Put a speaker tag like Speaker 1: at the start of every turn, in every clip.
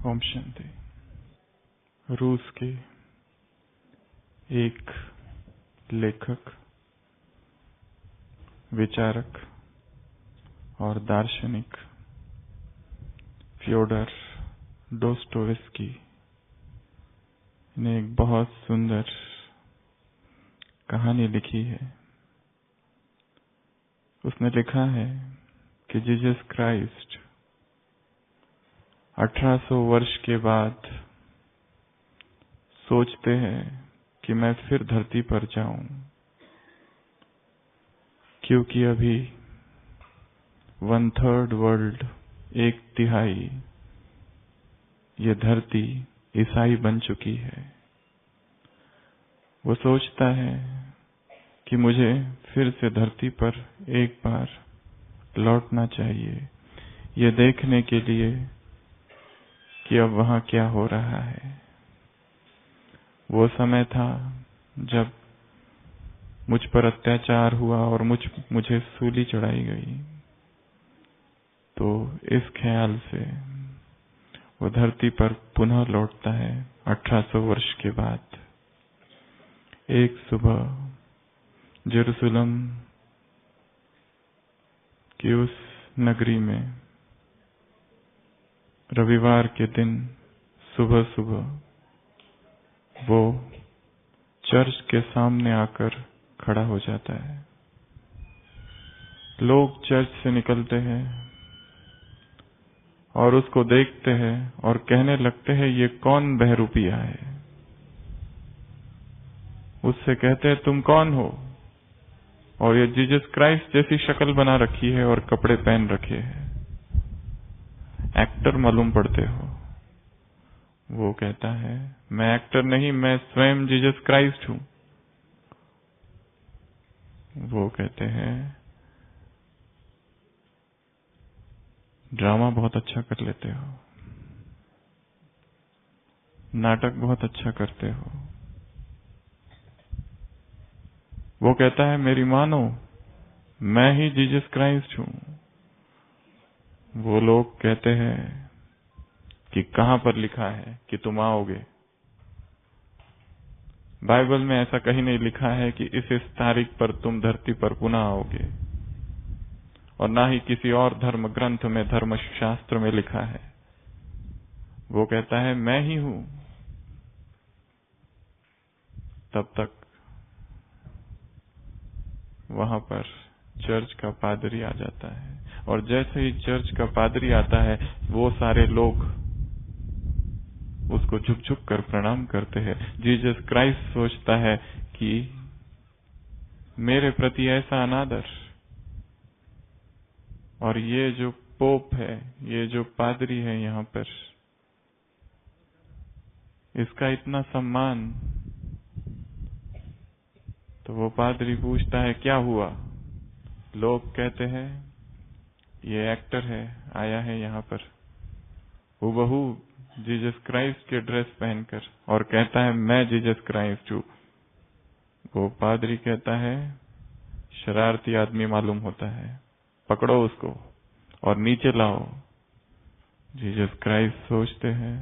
Speaker 1: ओम शांति। रूस के एक लेखक, विचारक और दार्शनिक फ्योडर दोस्तोयेव्स्की ने एक बहुत सुंदर कहानी लिखी है। उसने लिखा है कि जीसस क्राइस्ट 1800 वर्ष के बाद सोचते हैं कि मैं फिर धरती पर जाऊं, क्योंकि अभी 1/3 वर्ल्ड, 1/3 ये धरती ईसाई बन चुकी है। वो सोचता है कि मुझे फिर से धरती पर एक बार लौटना चाहिए, ये देखने के लिए कि अब वहां क्या हो रहा है। वो समय था जब मुझ पर अत्याचार हुआ और मुझे सूली चढ़ाई गई। तो इस ख्याल से वो धरती पर पुनः लौटता है 1800 वर्ष के बाद। एक सुबह जेरूसलम की उस नगरी में रविवार के दिन सुबह सुबह वो चर्च के सामने आकर खड़ा हो जाता है। लोग चर्च से निकलते हैं और उसको देखते हैं और कहने लगते हैं, ये कौन बहरूपिया है। उससे कहते हैं, तुम कौन हो? और ये जीसस क्राइस्ट जैसी शक्ल बना रखी है और कपड़े पहन रखे हैं, एक्टर मालूम पड़ते हो। वो कहता है, मैं एक्टर नहीं, मैं स्वयं जीसस क्राइस्ट हूं। वो कहते हैं, ड्रामा बहुत अच्छा कर लेते हो, नाटक बहुत अच्छा करते हो। वो कहता है, मेरी मानो, मैं ही जीसस क्राइस्ट हूं। वो लोग कहते हैं कि कहां पर लिखा है कि तुम आओगे? बाइबल में ऐसा कहीं नहीं लिखा है कि इस तारीख पर तुम धरती पर पुनः आओगे, और ना ही किसी और धर्म ग्रंथ में, धर्म शास्त्र में लिखा है। वो कहता है, मैं ही हूं। तब तक वहां पर चर्च का पादरी आ जाता है, और जैसे ही चर्च का पादरी आता है, वो सारे लोग उसको झुक झुक कर प्रणाम करते हैं। जीसस क्राइस्ट सोचता है कि मेरे प्रति ऐसा अनादर, और ये जो पोप है, ये जो पादरी है यहाँ पर, इसका इतना सम्मान। तो वो पादरी पूछता है, क्या हुआ? लोग कहते हैं, ये एक्टर है, आया है यहाँ पर हूबहू जीसस क्राइस्ट के ड्रेस पहनकर, और कहता है, मैं जीसस क्राइस्ट हूं। वो पादरी कहता है, शरारती आदमी मालूम होता है, पकड़ो उसको और नीचे लाओ। जीसस क्राइस्ट सोचते हैं,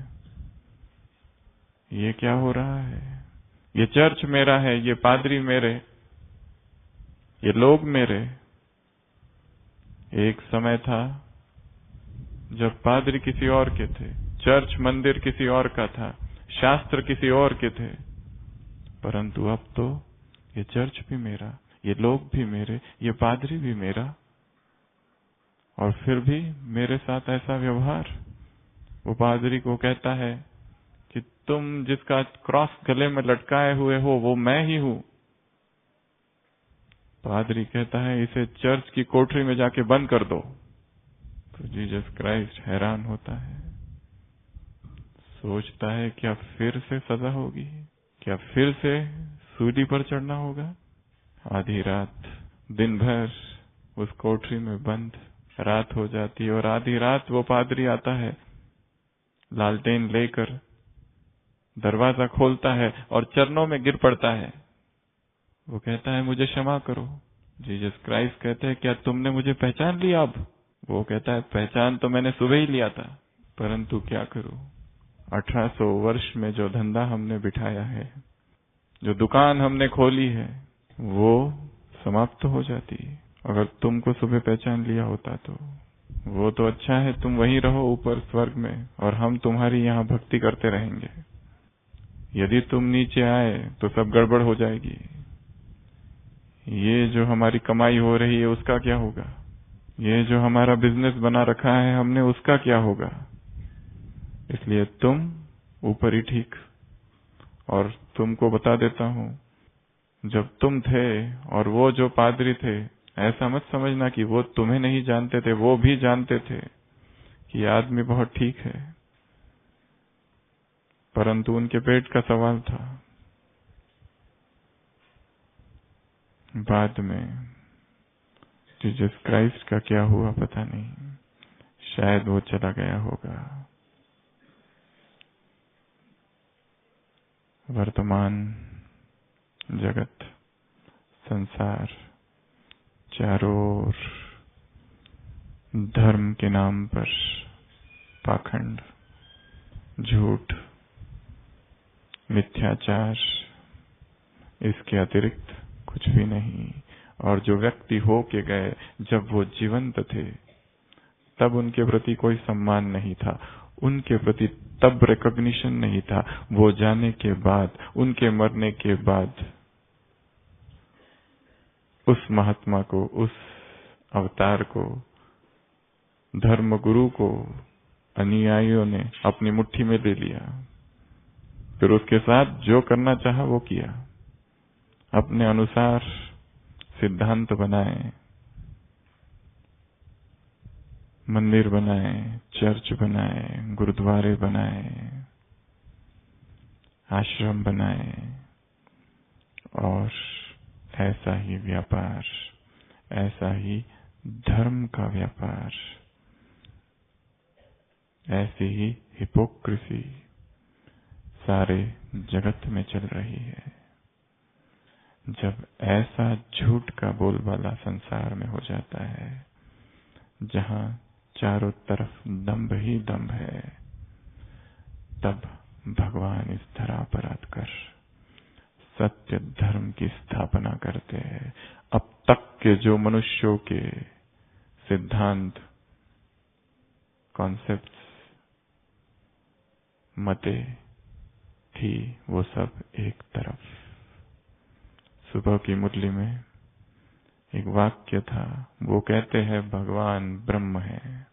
Speaker 1: ये क्या हो रहा है? ये चर्च मेरा है, ये पादरी मेरे, ये लोग मेरे। एक समय था जब पादरी किसी और के थे, चर्च मंदिर किसी और का था, शास्त्र किसी और के थे, परंतु अब तो ये चर्च भी मेरा, ये लोग भी मेरे, ये पादरी भी मेरा, और फिर भी मेरे साथ ऐसा व्यवहार। वो पादरी को कहता है कि तुम जिसका क्रॉस गले में लटकाए हुए हो, वो मैं ही हूं। पादरी कहता है, इसे चर्च की कोठरी में जाके बंद कर दो। तो जीसस क्राइस्ट हैरान होता है, सोचता है, क्या फिर से सजा होगी? क्या फिर से सूली पर चढ़ना होगा? आधी रात, दिन भर उस कोठरी में बंद, रात हो जाती है, और आधी रात वो पादरी आता है, लालटेन लेकर दरवाजा खोलता है और चरणों में गिर पड़ता है। वो कहता है, मुझे क्षमा करो। जीसस क्राइस्ट कहते हैं, क्या तुमने मुझे पहचान लिया अब? वो कहता है, पहचान तो मैंने सुबह ही लिया था, परंतु क्या करूं, 1800 वर्ष में जो धंधा हमने बिठाया है, जो दुकान हमने खोली है, वो समाप्त हो जाती है। अगर तुमको सुबह पहचान लिया होता तो वो तो अच्छा है, तुम वहीं रहो ऊपर स्वर्ग में, और हम तुम्हारी यहाँ भक्ति करते रहेंगे। यदि तुम नीचे आए तो सब गड़बड़ हो जाएगी। ये जो हमारी कमाई हो रही है उसका क्या होगा? ये जो हमारा बिजनेस बना रखा है हमने, उसका क्या होगा? इसलिए तुम ऊपर ही ठीक। और तुमको बता देता हूँ, जब तुम थे और वो जो पादरी थे, ऐसा मत समझना कि वो तुम्हें नहीं जानते थे, वो भी जानते थे कि आदमी बहुत ठीक है, परंतु उनके पेट का सवाल था। बाद में जीसस क्राइस्ट का क्या हुआ पता नहीं, शायद वो चला गया होगा। वर्तमान जगत, संसार चारों ओर धर्म के नाम पर पाखंड, झूठ, मिथ्याचार, इसके अतिरिक्त कुछ भी नहीं। और जो व्यक्ति हो के गए, जब वो जीवंत थे तब उनके प्रति कोई सम्मान नहीं था, उनके प्रति तब रिकॉग्निशन नहीं था। वो जाने के बाद, उनके मरने के बाद, उस महात्मा को, उस अवतार को, धर्म गुरु को अनुयायियों ने अपनी मुट्ठी में ले लिया। फिर उसके साथ जो करना चाहा वो किया, अपने अनुसार सिद्धांत बनाए, मंदिर बनाए, चर्च बनाए, गुरुद्वारे बनाए, आश्रम बनाए, और ऐसा ही व्यापार, ऐसा ही धर्म का व्यापार, ऐसी ही हिपोक्रेसी सारे जगत में चल रही है। जब ऐसा झूठ का बोलबाला संसार में हो जाता है, जहां चारों तरफ दंभ ही दंभ है, तब भगवान इस धरा पर आकर सत्य धर्म की स्थापना करते हैं। अब तक के जो मनुष्यों के सिद्धांत, कॉन्सेप्ट्स, मते थी, वो सब एक तरफ। सुबह की मुरली में एक वाक्य था, वो कहते हैं भगवान ब्रह्म है।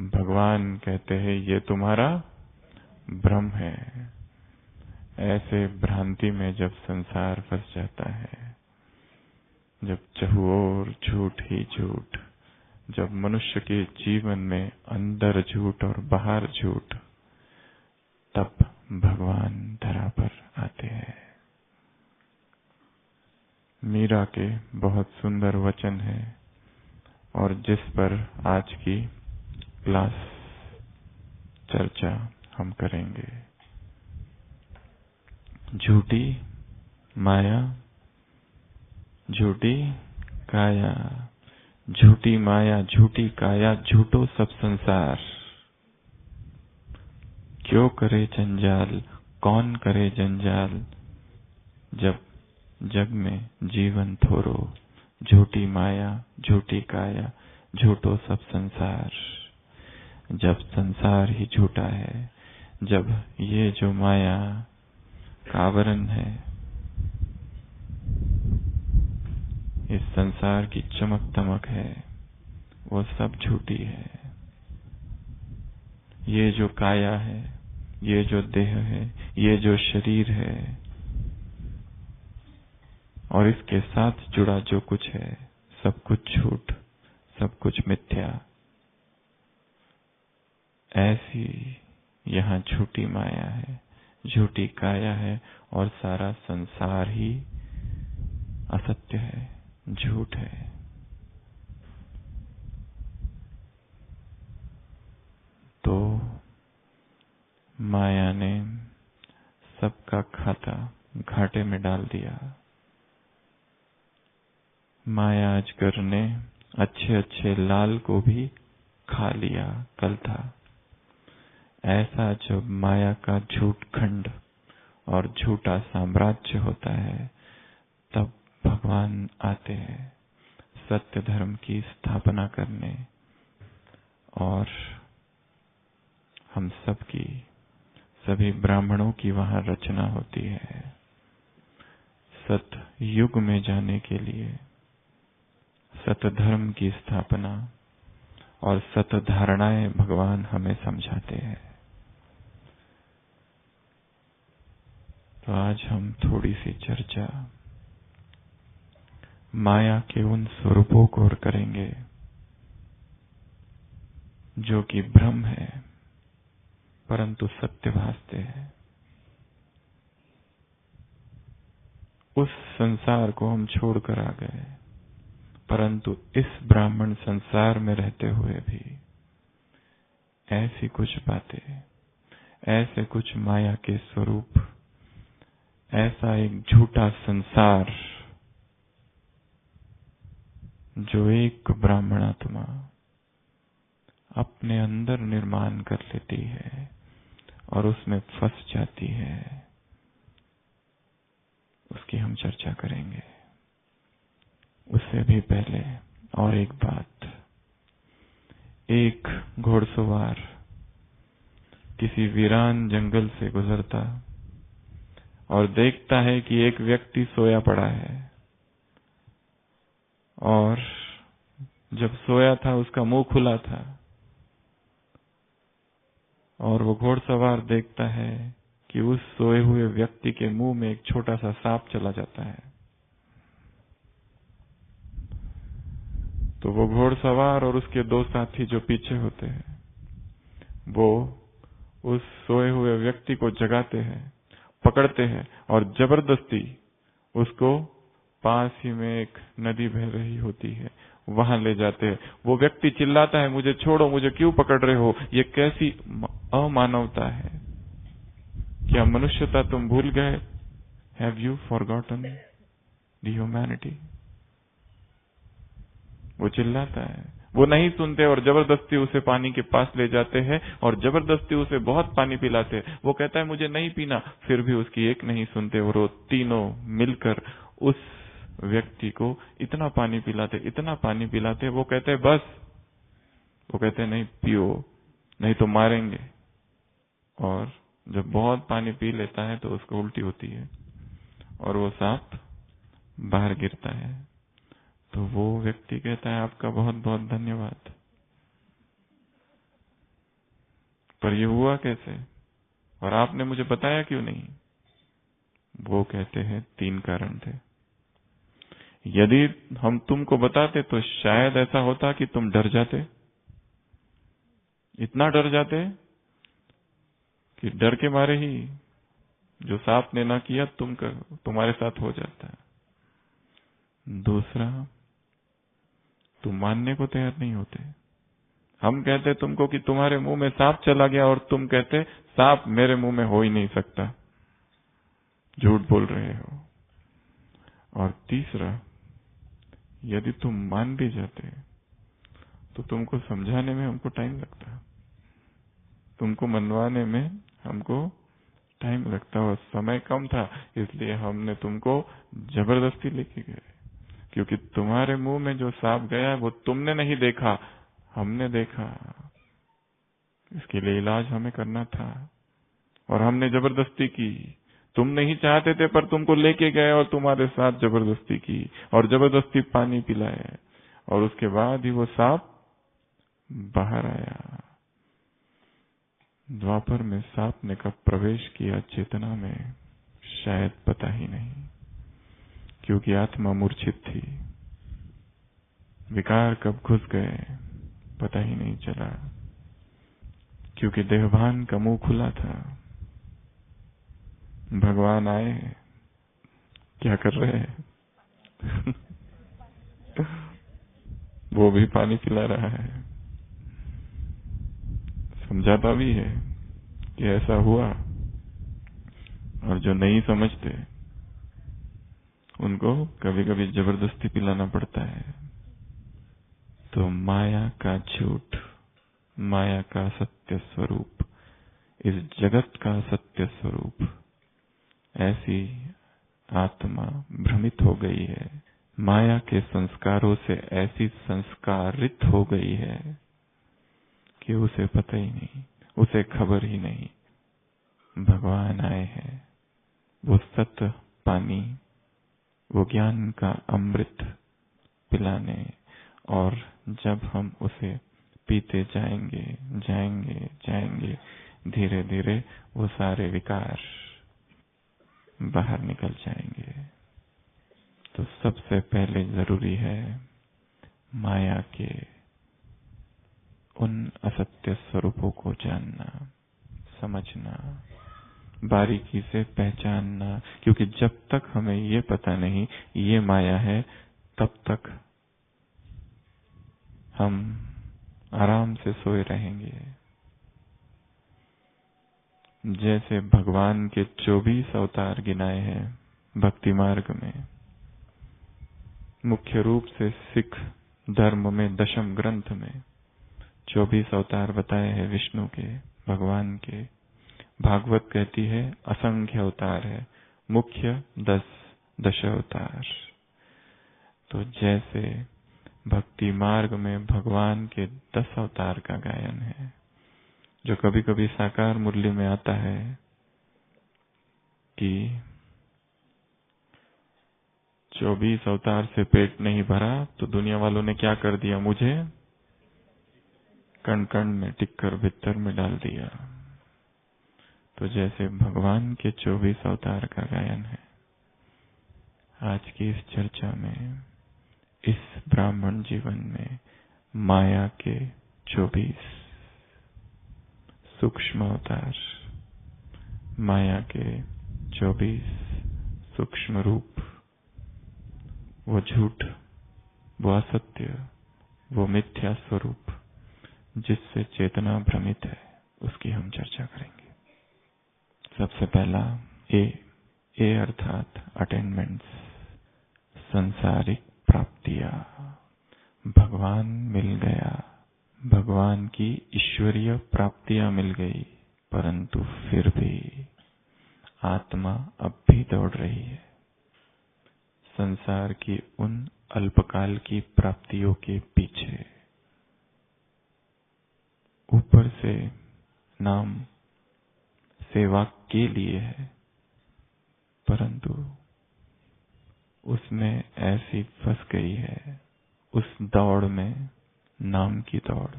Speaker 1: भगवान कहते हैं ये तुम्हारा भ्रम है। ऐसे भ्रांति में जब संसार फंस जाता है, जब चहुओर झूठ ही झूठ, जब मनुष्य के जीवन में अंदर झूठ और बाहर झूठ, तब भगवान धरा पर आते हैं। मीरा के बहुत सुंदर वचन है, और जिस पर आज की क्लास चर्चा हम करेंगे। झूठी माया, झूठी काया, झूठी माया, झूठी काया, झूठो सब संसार। क्यों करे जंजाल, कौन करे जंजाल, जब जग में जीवन थोरो। झूठी माया, झूठी काया, झूठो सब संसार। जब संसार ही झूठा है, जब ये जो माया का आवरण है, इस संसार की चमक दमक है, वो सब झूठी है। ये जो काया है, ये जो देह है, ये जो शरीर है, और इसके साथ जुड़ा जो कुछ है, सब कुछ झूठ, सब कुछ मिथ्या। ऐसी यहाँ झूठी माया है, झूठी काया है, और सारा संसार ही असत्य है, झूठ है। तो माया ने सबका खाता घाटे में डाल दिया। माया अजगर ने अच्छे अच्छे लाल को भी खा लिया। कल था ऐसा जब माया का झूठ खंड और झूठा साम्राज्य होता है, तब भगवान आते हैं सत्य धर्म की स्थापना करने, और हम सब की, सभी ब्राह्मणों की वहां रचना होती है सत्य युग में जाने के लिए, सत्य धर्म की स्थापना और सत्य धारणाएं भगवान हमें समझाते हैं। तो आज हम थोड़ी सी चर्चा माया के उन स्वरूपों को और करेंगे जो कि भ्रम है परंतु सत्य भासते हैं। उस संसार को हम छोड़कर आ गए, परंतु इस ब्राह्मण संसार में रहते हुए भी ऐसी कुछ बातें, ऐसे कुछ माया के स्वरूप, ऐसा एक झूठा संसार जो एक ब्राह्मणात्मा अपने अंदर निर्माण कर लेती है और उसमें फंस जाती है, उसकी हम चर्चा करेंगे। उससे भी पहले और एक बात, एक घोड़सवार किसी वीरान जंगल से गुजरता और देखता है कि एक व्यक्ति सोया पड़ा है, और जब सोया था उसका मुंह खुला था, और वो घोड़सवार देखता है कि उस सोए हुए व्यक्ति के मुंह में एक छोटा सा सांप चला जाता है। तो वो घोड़सवार और उसके दो साथी जो पीछे होते हैं, वो उस सोए हुए व्यक्ति को जगाते हैं, पकड़ते हैं और जबरदस्ती उसको पास ही में एक नदी बह रही होती है वहां ले जाते हैं। वो व्यक्ति चिल्लाता है, मुझे छोड़ो, मुझे क्यों पकड़ रहे हो? ये कैसी अमानवता है? क्या मनुष्यता तुम भूल गए? Have you forgotten the humanity? वो चिल्लाता है, वो नहीं सुनते और जबरदस्ती उसे पानी के पास ले जाते हैं और जबरदस्ती उसे बहुत पानी पिलाते हैं। वो कहता है मुझे नहीं पीना, फिर भी उसकी एक नहीं सुनते और वो तीनों मिलकर उस व्यक्ति को इतना पानी पिलाते, वो कहते हैं बस। वो कहते हैं नहीं पियो, नहीं तो मारेंगे। और जब बहुत पानी पी लेता है तो उसको उल्टी होती है और वो सांप बाहर गिरता है। तो वो व्यक्ति कहता है आपका बहुत बहुत धन्यवाद, पर ये हुआ कैसे और आपने मुझे बताया क्यों नहीं? वो कहते हैं 3 कारण थे। यदि हम तुमको बताते तो शायद ऐसा होता कि तुम डर जाते, इतना डर जाते कि डर के मारे ही जो सांप ने ना किया तुम्हारे साथ हो जाता। दूसरा, तुम मानने को तैयार नहीं होते। हम कहते तुमको कि तुम्हारे मुंह में सांप चला गया और तुम कहते सांप मेरे मुंह में हो ही नहीं सकता, झूठ बोल रहे हो। और तीसरा, यदि तुम मान भी जाते तो तुमको समझाने में हमको टाइम लगता, तुमको मनवाने में हमको टाइम लगता, और समय कम था, इसलिए हमने तुमको जबरदस्ती लेके गए। क्योंकि तुम्हारे मुंह में जो सांप गया वो तुमने नहीं देखा, हमने देखा। इसके लिए इलाज हमें करना था और हमने जबरदस्ती की। तुम नहीं चाहते थे पर तुमको लेके गए और तुम्हारे साथ जबरदस्ती की और जबरदस्ती पानी पिलाए, और उसके बाद ही वो सांप बाहर आया। द्वापर में सांप ने कब प्रवेश किया चेतना में शायद पता ही नहीं, क्योंकि आत्मा मूर्छित थी। विकार कब घुस गए पता ही नहीं चला, क्योंकि देहभान का मुंह खुला था। भगवान आए, क्या कर रहे हैं? वो भी पानी पिला रहा है, समझाता भी है कि ऐसा हुआ। और जो नहीं समझते उनको कभी कभी जबरदस्ती पिलाना पड़ता है। तो माया का झूठ, माया का सत्य स्वरूप इस जगत का सत्य स्वरूप। ऐसी आत्मा भ्रमित हो गई है, माया के संस्कारों से ऐसी संस्कारित हो गई है कि उसे पता ही नहीं, उसे खबर ही नहीं भगवान आए हैं, वो सत्य पानी, वो ज्ञान का अमृत पिलाने। और जब हम उसे पीते जाएंगे जाएंगे जाएंगे, धीरे धीरे वो सारे विकार बाहर निकल जाएंगे। तो सबसे पहले जरूरी है माया के उन असत्य स्वरूपों को जानना, समझना, बारीकी से पहचानना। क्योंकि जब तक हमें ये पता नहीं ये माया है, तब तक हम आराम से सोए रहेंगे। जैसे भगवान के 24 अवतार गिनाए हैं भक्ति मार्ग में, मुख्य रूप से सिख धर्म में दशम ग्रंथ में 24 अवतार बताए हैं विष्णु के, भगवान के। भागवत कहती है असंख्य अवतार है, मुख्य 10 अवतार। तो जैसे भक्ति मार्ग में भगवान के 10 अवतार का गायन है, जो कभी कभी साकार मुरली में आता है कि 24 अवतार से पेट नहीं भरा तो दुनिया वालों ने क्या कर दिया, मुझे कण कण में टिक्कर भीतर में डाल दिया। तो जैसे भगवान के 24 अवतार का गायन है, आज की इस चर्चा में इस ब्राह्मण जीवन में माया के 24 सूक्ष्म अवतार, माया के 24 सूक्ष्म रूप, वो झूठ, वो असत्य, वो मिथ्या स्वरूप जिससे चेतना भ्रमित है, उसकी हम चर्चा करेंगे। सबसे पहला ए अर्थात अटेनमेंट्स, संसारिक प्राप्तियां। भगवान मिल गया, भगवान की ईश्वरीय प्राप्तियां मिल गई, परंतु फिर भी आत्मा अब भी दौड़ रही है संसार की उन अल्पकाल की प्राप्तियों के पीछे। ऊपर से नाम सेवा के लिए है, परंतु उसमें ऐसी फंस गई है, उस दौड़ में, नाम की दौड़,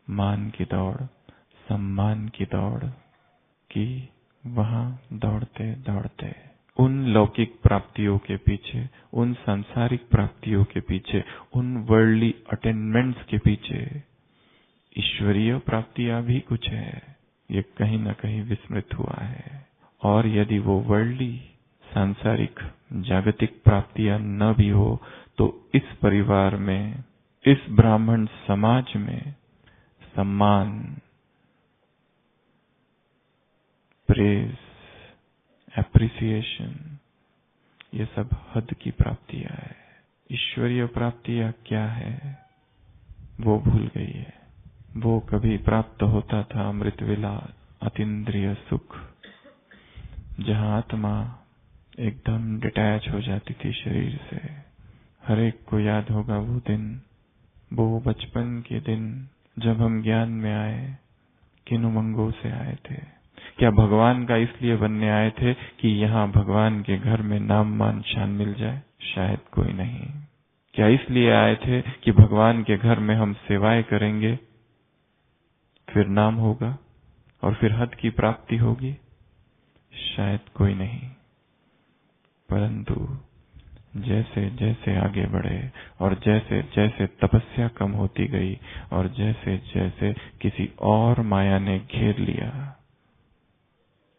Speaker 1: मान की दौड़, सम्मान की दौड़, कि वहां दौड़ते दौड़ते उन लौकिक प्राप्तियों के पीछे, उन सांसारिक प्राप्तियों के पीछे, उन वर्ल्डली अटेनमेंट्स के पीछे ईश्वरीय प्राप्तियां भी कुछ है, ये कहीं न कहीं विस्मृत हुआ है। और यदि वो वर्ल्डली सांसारिक जागतिक प्राप्तियां न भी हो, तो इस परिवार में, इस ब्राह्मण समाज में सम्मान, प्रेज, एप्रिसिएशन, ये सब हद की प्राप्तियां है। ईश्वरीय प्राप्तियां क्या है वो भूल गई है। वो कभी प्राप्त होता था अमृत वेला, अतीन्द्रिय सुख, जहां आत्मा एकदम डिटैच हो जाती थी शरीर से। हर एक को याद होगा वो दिन, वो बचपन के दिन जब हम ज्ञान में आए, किन उमंगों से आए थे। क्या भगवान का इसलिए बनने आए थे कि यहाँ भगवान के घर में नाम मान शान मिल जाए? शायद कोई नहीं। क्या इसलिए आए थे कि भगवान के घर में हम सेवाएं करेंगे, फिर नाम होगा और फिर हद की प्राप्ति होगी? शायद कोई नहीं। परंतु जैसे जैसे आगे बढ़े और जैसे जैसे तपस्या कम होती गई और जैसे जैसे किसी और माया ने घेर लिया,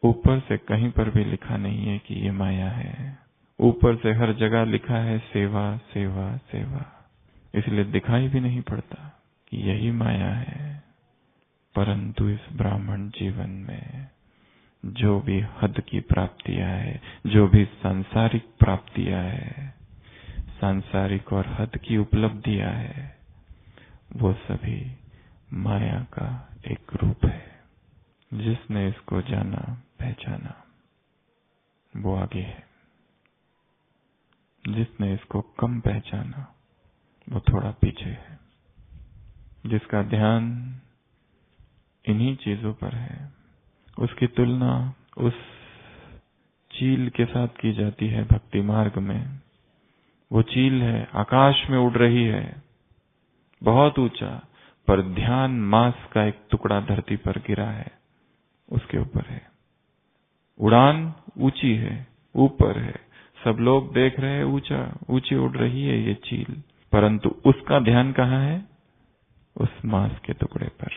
Speaker 1: ऊपर से कहीं पर भी लिखा नहीं है कि ये माया है। ऊपर से हर जगह लिखा है सेवा सेवा सेवा, इसलिए दिखाई भी नहीं पड़ता कि यही माया है। परंतु इस ब्राह्मण जीवन में जो भी हद की प्राप्तियां है, जो भी सांसारिक प्राप्तियां है, सांसारिक और हद की उपलब्धियां है, वो सभी माया का एक रूप है। जिसने इसको जाना पहचाना वो आगे है, जिसने इसको कम पहचाना वो थोड़ा पीछे है। जिसका ध्यान इन्हीं चीजों पर है, उसकी तुलना उस चील के साथ की जाती है भक्ति मार्ग में। वो चील है, आकाश में उड़ रही है, बहुत ऊंचा, पर ध्यान मांस का एक टुकड़ा धरती पर गिरा है, उसके ऊपर है। उड़ान ऊंची है, ऊपर है, सब लोग देख रहे हैं, ऊंचा ऊंची उड़ रही है ये चील, परंतु उसका ध्यान कहाँ है? उस मांस के टुकड़े पर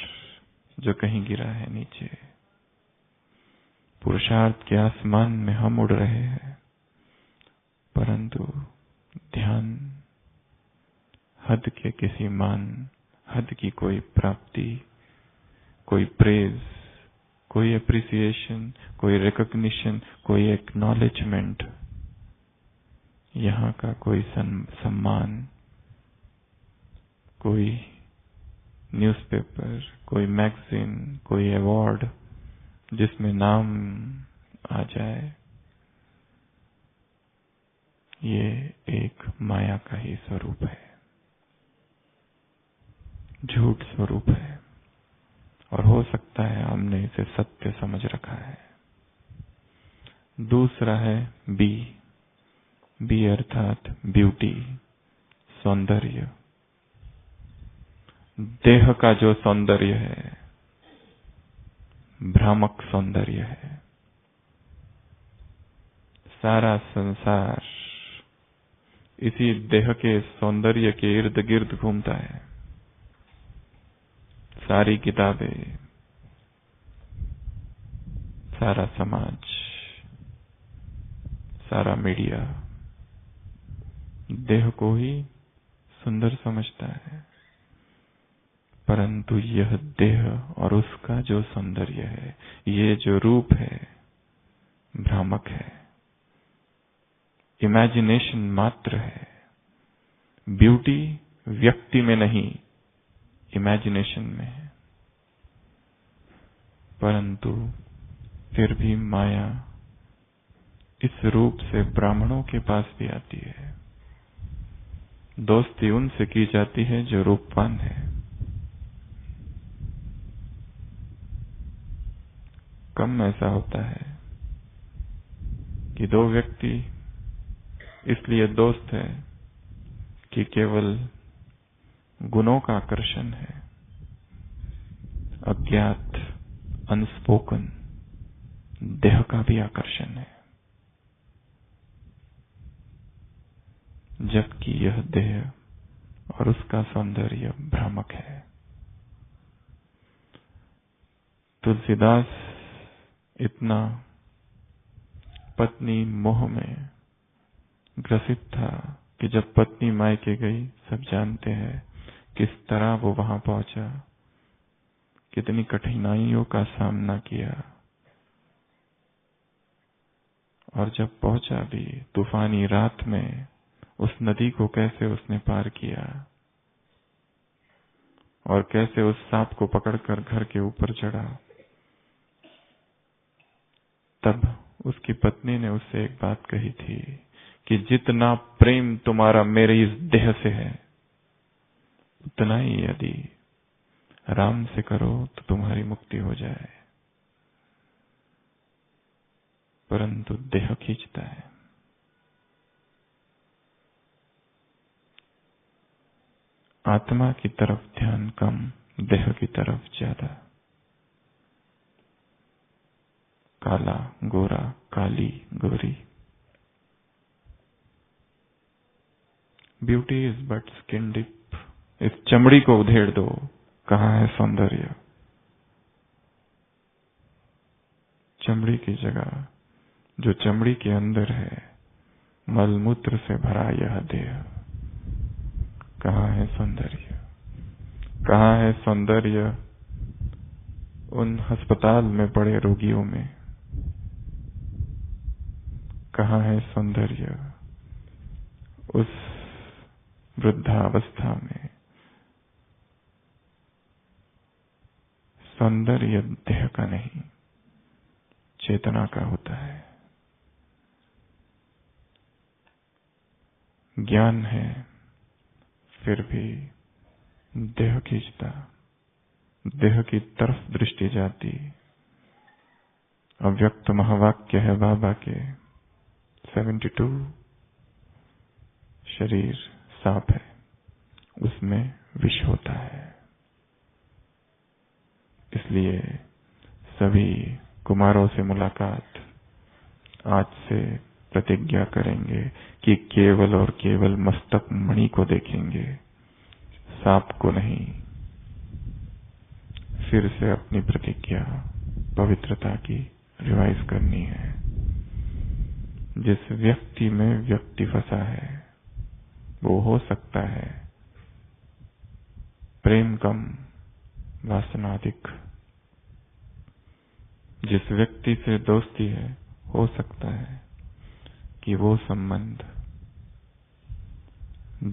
Speaker 1: जो कहीं गिरा है नीचे। पुरुषार्थ के आसमान में हम उड़ रहे हैं, परंतु ध्यान हद के किसी मान, हद की कोई प्राप्ति, कोई प्रेज, कोई एप्रिसिएशन, कोई रिकॉग्निशन, कोई एक्नॉलेजमेंट, यहाँ का कोई सम्मान, कोई न्यूज़पेपर, कोई मैगजीन, कोई अवार्ड जिसमें नाम आ जाए, ये एक माया का ही स्वरूप है, झूठ स्वरूप है। और हो सकता है हमने इसे सत्य समझ रखा है। दूसरा है बी अर्थात ब्यूटी, सौंदर्य। देह का जो सौंदर्य है भ्रामक सौंदर्य है। सारा संसार इसी देह के सौंदर्य के इर्द गिर्द घूमता है। सारी किताबें, सारा समाज, सारा मीडिया देह को ही सुंदर समझता है, परंतु यह देह और उसका जो सौंदर्य है, ये जो रूप है, भ्रामक है, इमेजिनेशन मात्र है। ब्यूटी व्यक्ति में नहीं, इमेजिनेशन में है। परंतु फिर भी माया इस रूप से ब्राह्मणों के पास भी आती है। दोस्ती उनसे की जाती है जो रूपवान है। कम ऐसा होता है कि दो व्यक्ति इसलिए दोस्त है कि केवल गुणों का आकर्षण है, अज्ञात, अनस्पोकन देह का भी आकर्षण है, जबकि यह देह और उसका सौंदर्य भ्रामक है। तुलसीदास इतना पत्नी मोह में ग्रसित था कि जब पत्नी मायके गई, सब जानते हैं किस तरह वो वहां पहुंचा, कितनी कठिनाइयों का सामना किया, और जब पहुंचा भी तूफानी रात में उस नदी को कैसे उसने पार किया, और कैसे उस सांप को पकड़कर घर के ऊपर चढ़ा। तब उसकी पत्नी ने उससे एक बात कही थी कि जितना प्रेम तुम्हारा मेरे इस देह से है, उतना ही यदि राम से करो तो तुम्हारी मुक्ति हो जाए। परंतु देह खींचता है। आत्मा की तरफ ध्यान कम, देह की तरफ ज्यादा। काला गोरा, काली गोरी। Beauty is but skin deep. इस चमड़ी को उधेड़ दो, कहाँ है सौंदर्य? चमड़ी की जगह जो चमड़ी के अंदर है, मलमूत्र से भरा यह देह, कहाँ है सौंदर्य? कहाँ है सौंदर्य उन अस्पताल में पड़े रोगियों में? कहाँ है सौंदर्य उस वृद्धावस्था में? सौंदर्य देह का नहीं, चेतना का होता है। ज्ञान है फिर भी देह खींचता, देह की तरफ दृष्टि जाती। अव्यक्त महावाक्य है बाबा के 72। शरीर सांप है, उसमें विष होता है। इसलिए सभी कुमारों से मुलाकात आज से प्रतिज्ञा करेंगे कि केवल और केवल मस्तक मणि को देखेंगे, सांप को नहीं। फिर से अपनी प्रतिज्ञा पवित्रता की रिवाइज करनी है। जिस व्यक्ति में व्यक्ति फंसा है वो हो सकता है प्रेम कम वासना अधिक। जिस व्यक्ति से दोस्ती है हो सकता है कि वो संबंध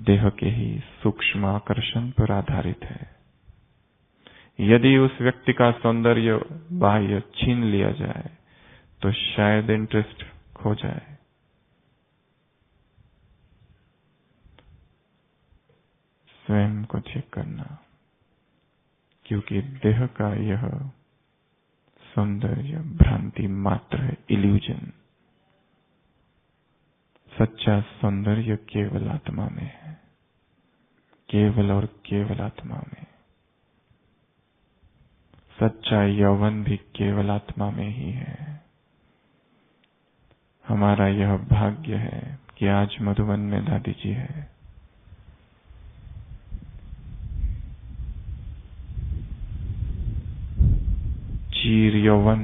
Speaker 1: देह के ही सूक्ष्म आकर्षण पर आधारित है। यदि उस व्यक्ति का सौंदर्य बाह्य छीन लिया जाए तो शायद इंटरेस्ट खो जाए। स्वयं को चेक करना, क्योंकि देह का यह सौंदर्य भ्रांति मात्र है, इल्यूजन। सच्चा सौंदर्य केवल आत्मा में है, केवल और केवल आत्मा में। सच्चा यौवन भी केवल आत्मा में ही है। हमारा यह भाग्य है कि आज मधुबन में दादी जी है। चीर यौवन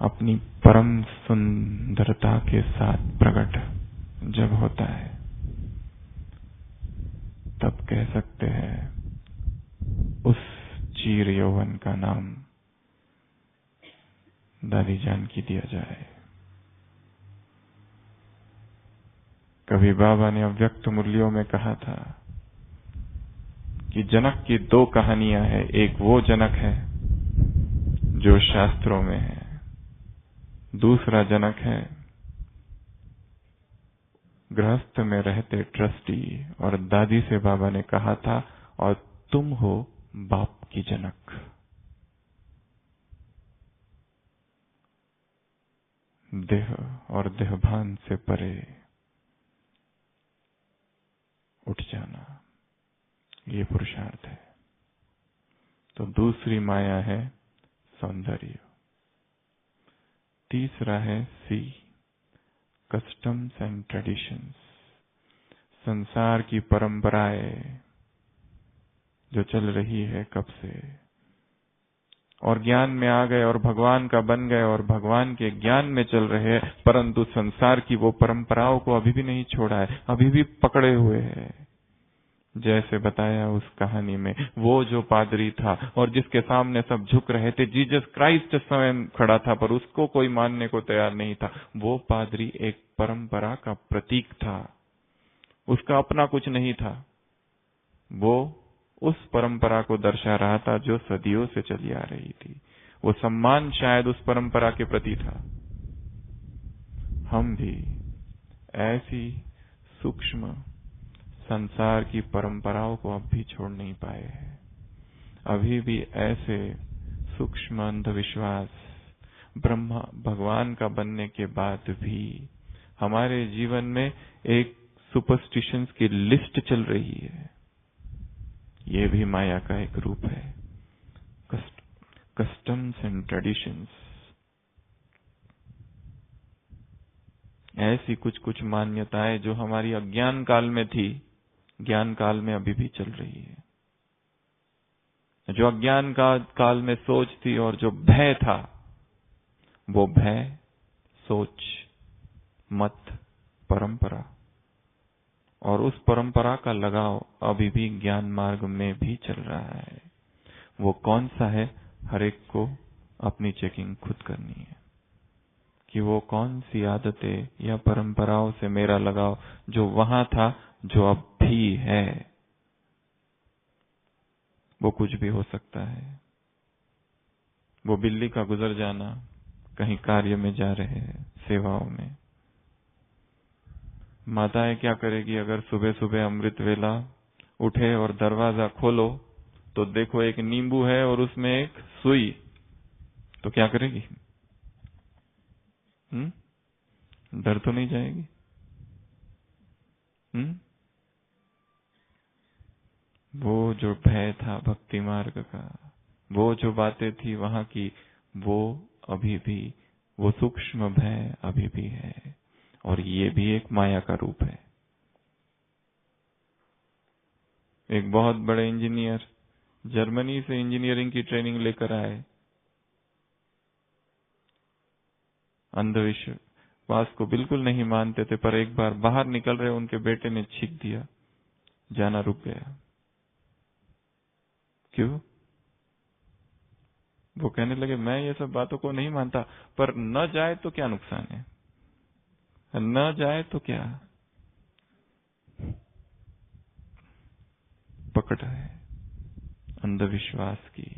Speaker 1: अपनी परम सुंदरता के साथ प्रकट जब होता है तब कह सकते हैं उस चीर यौवन का नाम दादी जान की दिया जाए। कभी बाबा ने अव्यक्त मूल्यों में कहा था कि जनक की दो कहानियां हैं। एक वो जनक है जो शास्त्रों में है, दूसरा जनक है गृहस्थ में रहते ट्रस्टी। और दादी से बाबा ने कहा था और तुम हो बाप की जनक। देह और देहभान से परे उठ जाना, ये पुरुषार्थ है। तो दूसरी माया है सौंदर्य। तीसरा है सी, कस्टम्स एंड ट्रेडिशंस, संसार की परंपराएं जो चल रही है कब से, और ज्ञान में आ गए और भगवान का बन गए और भगवान के ज्ञान में चल रहे हैं, परंतु संसार की वो परंपराओं को अभी भी नहीं छोड़ा है, अभी भी पकड़े हुए हैं। जैसे बताया उस कहानी में, वो जो पादरी था और जिसके सामने सब झुक रहे थे, जीसस क्राइस्ट स्वयं खड़ा था पर उसको कोई मानने को तैयार नहीं था। वो पादरी एक परंपरा का प्रतीक था, उसका अपना कुछ नहीं था। वो उस परंपरा को दर्शा रहा था जो सदियों से चली आ रही थी। वो सम्मान शायद उस परंपरा के प्रति था। हम भी ऐसी सूक्ष्म संसार की परंपराओं को अब भी छोड़ नहीं पाए हैं। अभी भी ऐसे सूक्ष्म अंधविश्वास ब्रह्मा भगवान का बनने के बाद भी हमारे जीवन में एक सुपरस्टिशंस की लिस्ट चल रही है। ये भी माया का एक रूप है, कस्टम्स एंड ट्रेडिशंस। ऐसी कुछ कुछ मान्यताएं जो हमारी अज्ञान काल में थी, ज्ञान काल में अभी भी चल रही है। जो अज्ञान काल में सोच थी और जो भय था, वो भय, सोच, मत, परंपरा और उस परंपरा का लगाव अभी भी ज्ञान मार्ग में भी चल रहा है। वो कौन सा है, हर एक को अपनी चेकिंग खुद करनी है कि वो कौन सी आदतें या परंपराओं से मेरा लगाव जो वहां था, जो अब भी है, वो कुछ भी हो सकता है। वो बिल्ली का गुजर जाना, कहीं कार्य में जा रहे हैं, सेवाओं में। माताएं क्या करेगी अगर सुबह सुबह अमृत वेला उठे और दरवाजा खोलो तो देखो एक नींबू है और उसमें एक सुई, तो क्या करेगी? डर तो नहीं जाएगी? वो जो भय था भक्ति मार्ग का, वो जो बातें थी वहां की, वो अभी भी, वो सूक्ष्म भय अभी भी है। और ये भी एक माया का रूप है। एक बहुत बड़े इंजीनियर जर्मनी से इंजीनियरिंग की ट्रेनिंग लेकर आए, अंधविश्वास को बिल्कुल नहीं मानते थे, पर एक बार बाहर निकल रहे उनके बेटे ने छींक दिया, जाना रुक गया। क्यों? वो कहने लगे मैं ये सब बातों को नहीं मानता, पर न जाए तो क्या नुकसान है, न जाए तो क्या। पकड़ है अंधविश्वास की,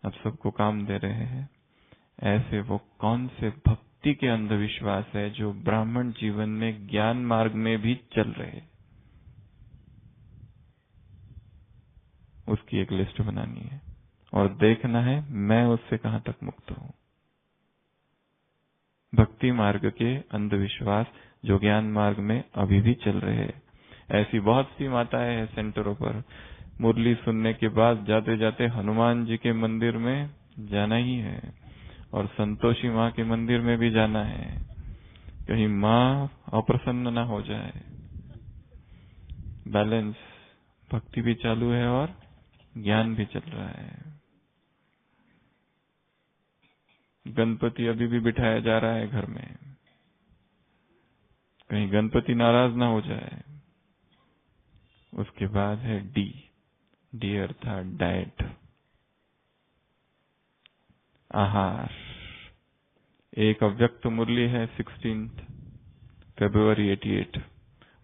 Speaker 1: अब सबको काम दे रहे हैं। ऐसे वो कौन से भक्ति के अंधविश्वास है जो ब्राह्मण जीवन में ज्ञान मार्ग में भी चल रहे हैं? उसकी एक लिस्ट बनानी है और देखना है मैं उससे कहां तक मुक्त हूं। भक्ति मार्ग के अंधविश्वास जो ज्ञान मार्ग में अभी भी चल रहे हैं। ऐसी बहुत सी माताएं हैं सेंटरों पर, मुरली सुनने के बाद जाते जाते हनुमान जी के मंदिर में जाना ही है और संतोषी माँ के मंदिर में भी जाना है, कहीं माँ अप्रसन्न ना हो जाए। बैलेंस, भक्ति भी चालू है और ज्ञान भी चल रहा है। गणपति अभी भी बिठाया जा रहा है घर में, कहीं गणपति नाराज ना हो जाए। उसके बाद है डी अर्थात डाइट, आहार। एक अव्यक्त मुरली है 16 फरवरी 88।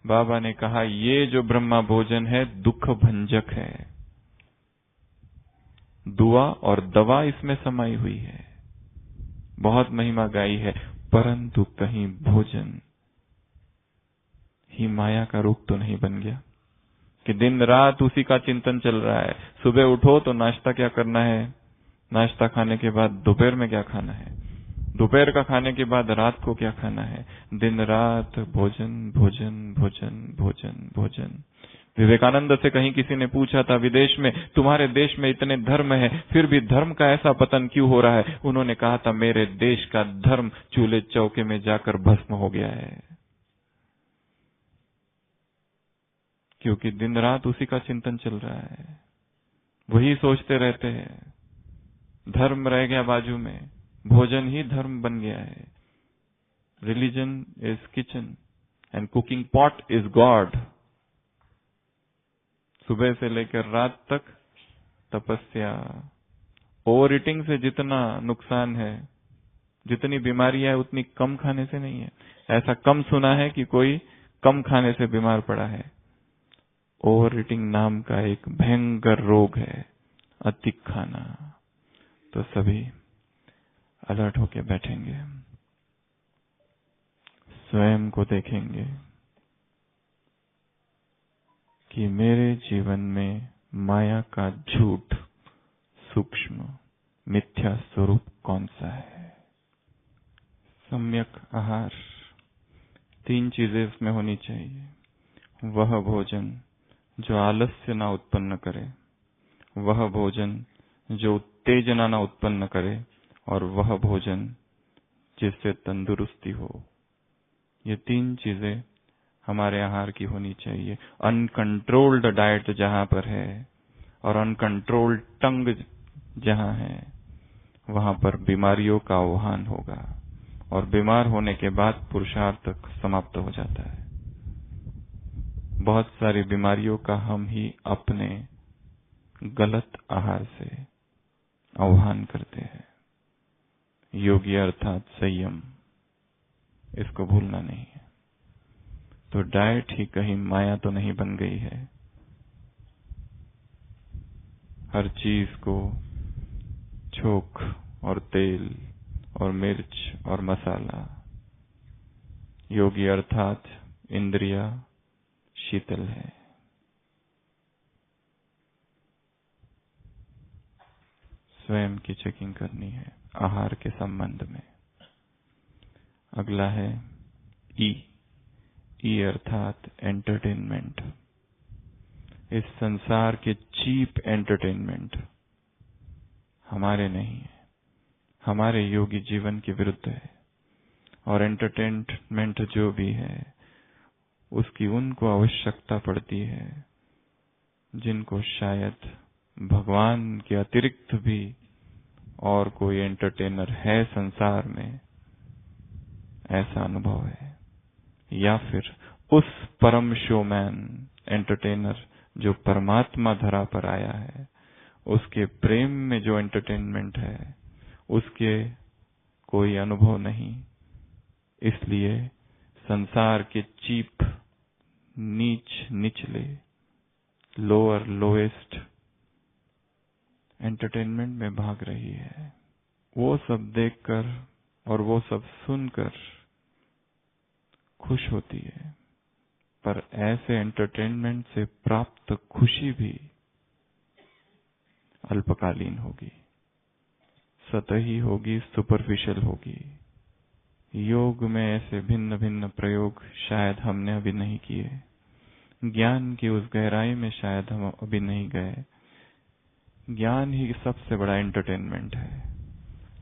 Speaker 1: बाबा ने कहा ये जो ब्रह्मा भोजन है दुख भंजक है, दुआ और दवा इसमें समाई हुई है, बहुत महिमा गाई है, परंतु कहीं भोजन ही माया का रूप तो नहीं बन गया कि दिन रात उसी का चिंतन चल रहा है। सुबह उठो तो नाश्ता क्या करना है, नाश्ता खाने के बाद दोपहर में क्या खाना है, दोपहर का खाने के बाद रात को क्या खाना है, दिन रात भोजन भोजन भोजन भोजन भोजन। विवेकानंद से कहीं किसी ने पूछा था विदेश में, तुम्हारे देश में इतने धर्म है फिर भी धर्म का ऐसा पतन क्यों हो रहा है? उन्होंने कहा था मेरे देश का धर्म चूल्हे चौके में जाकर भस्म हो गया है, क्योंकि दिन रात उसी का चिंतन चल रहा है, वही सोचते रहते हैं। धर्म रह गया बाजू में, भोजन ही धर्म बन गया है। Religion is kitchen and cooking pot is God. सुबह से लेकर रात तक तपस्या। ओवर ईटिंग से जितना नुकसान है, जितनी बीमारियां है उतनी कम खाने से नहीं है। ऐसा कम सुना है कि कोई कम खाने से बीमार पड़ा है। ओवर ईटिंग नाम का एक भयंकर रोग है, अधिक खाना। तो सभी अलर्ट होके बैठेंगे, स्वयं को देखेंगे कि मेरे जीवन में माया का झूठ सूक्ष्म मिथ्या स्वरूप कौन सा है। सम्यक आहार, 3 चीजें इसमें होनी चाहिए। वह भोजन जो आलस्य ना उत्पन्न करे, वह भोजन जो उत्तेजना ना उत्पन्न करे, और वह भोजन जिससे तंदुरुस्ती हो। ये 3 चीजें हमारे आहार की होनी चाहिए। अनकंट्रोल्ड डाइट जहां पर है और अनकंट्रोल्ड टंग जहां है, वहां पर बीमारियों का आह्वान होगा और बीमार होने के बाद पुरुषार्थ समाप्त हो जाता है। बहुत सारी बीमारियों का हम ही अपने गलत आहार से आह्वान करते हैं। योगी अर्थात संयम, इसको भूलना नहीं है। तो डाइट ही कहीं माया तो नहीं बन गई है। हर चीज को छोक और तेल और मिर्च और मसाला। योगी अर्थात इंद्रिया शीतल है। स्वयं की चेकिंग करनी है आहार के संबंध में। अगला है ई अर्थात एंटरटेनमेंट। इस संसार के चीप एंटरटेनमेंट हमारे नहीं है, हमारे योगी जीवन के विरुद्ध है। और एंटरटेनमेंट जो भी है उसकी उनको आवश्यकता पड़ती है जिनको शायद भगवान के अतिरिक्त भी और कोई एंटरटेनर है संसार में, ऐसा अनुभव है। या फिर उस परम शोमैन एंटरटेनर जो परमात्मा धरा पर आया है, उसके प्रेम में जो एंटरटेनमेंट है उसके कोई अनुभव नहीं, इसलिए संसार के चीप निचले लोएस्ट एंटरटेनमेंट में भाग रही है। वो सब देखकर और वो सब सुनकर खुश होती है, पर ऐसे एंटरटेनमेंट से प्राप्त खुशी भी अल्पकालीन होगी, सतही होगी, सुपरफिशियल होगी। योग में ऐसे भिन्न भिन्न प्रयोग शायद हमने अभी नहीं किए, ज्ञान की उस गहराई में शायद हम अभी नहीं गए। ज्ञान ही सबसे बड़ा एंटरटेनमेंट है,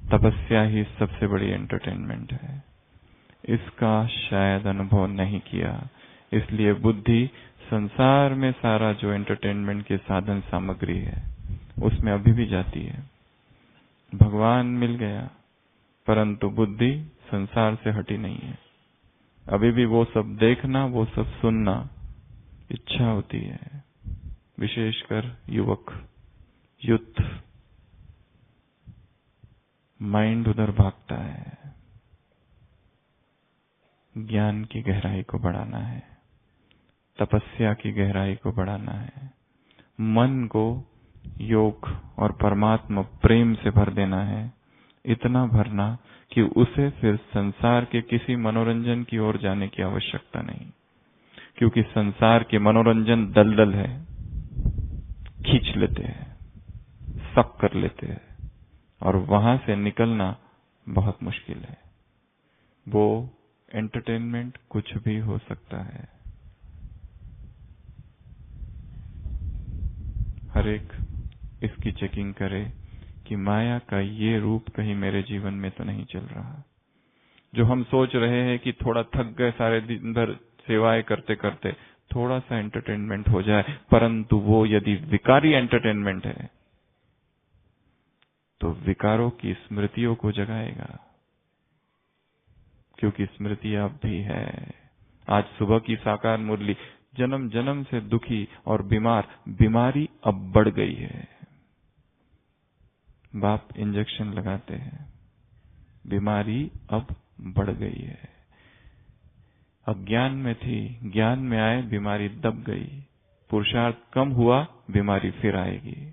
Speaker 1: तपस्या ही सबसे बड़ी एंटरटेनमेंट है। इसका शायद अनुभव नहीं किया, इसलिए बुद्धि संसार में सारा जो एंटरटेनमेंट के साधन सामग्री है उसमें अभी भी जाती है। भगवान मिल गया परंतु बुद्धि संसार से हटी नहीं है, अभी भी वो सब देखना, वो सब सुनना इच्छा होती है। विशेषकर युवक, युद्ध, माइंड उधर भागता है। ज्ञान की गहराई को बढ़ाना है, तपस्या की गहराई को बढ़ाना है, मन को योग और परमात्मा प्रेम से भर देना है, इतना भरना कि उसे फिर संसार के किसी मनोरंजन की ओर जाने की आवश्यकता नहीं, क्योंकि संसार के मनोरंजन दलदल है, खींच लेते हैं, सक कर लेते हैं और वहां से निकलना बहुत मुश्किल है। वो एंटरटेनमेंट कुछ भी हो सकता है। हर एक इसकी चेकिंग करे कि माया का ये रूप कहीं मेरे जीवन में तो नहीं चल रहा। जो हम सोच रहे हैं कि थोड़ा थक गए सारे दिन भर सेवाएं करते करते, थोड़ा सा एंटरटेनमेंट हो जाए, परंतु वो यदि विकारी एंटरटेनमेंट है तो विकारों की स्मृतियों को जगाएगा, क्योंकि स्मृति अब भी है। आज सुबह की साकार मुरली, जन्म जन्म से दुखी और बीमार, बीमारी अब बढ़ गई है। बाप इंजेक्शन लगाते हैं, बीमारी अब बढ़ गई है। अज्ञान में थी, ज्ञान में आए, बीमारी दब गई। पुरुषार्थ कम हुआ, बीमारी फिर आएगी।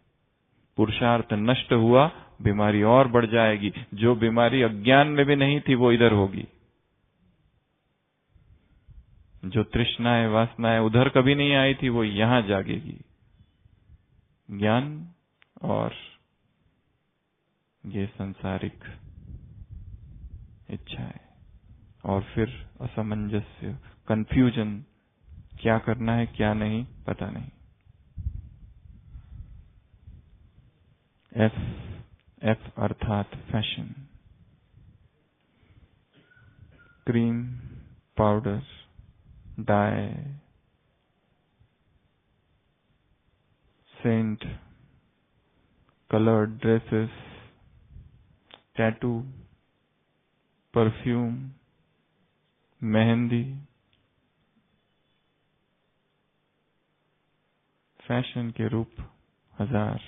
Speaker 1: पुरुषार्थ नष्ट हुआ, बीमारी और बढ़ जाएगी। जो बीमारी अज्ञान में भी नहीं थी वो इधर होगी। जो तृष्णाएं वासनाएं उधर कभी नहीं आई थी वो यहां जागेगी। ज्ञान और ये सांसारिक इच्छाएं और फिर असमंजस्य, कंफ्यूजन, क्या करना है क्या नहीं पता नहीं। एफ अर्थात fashion, cream, powder, dye, scent, coloured dresses, tattoo, perfume, mehndi, fashion के रूप हजार।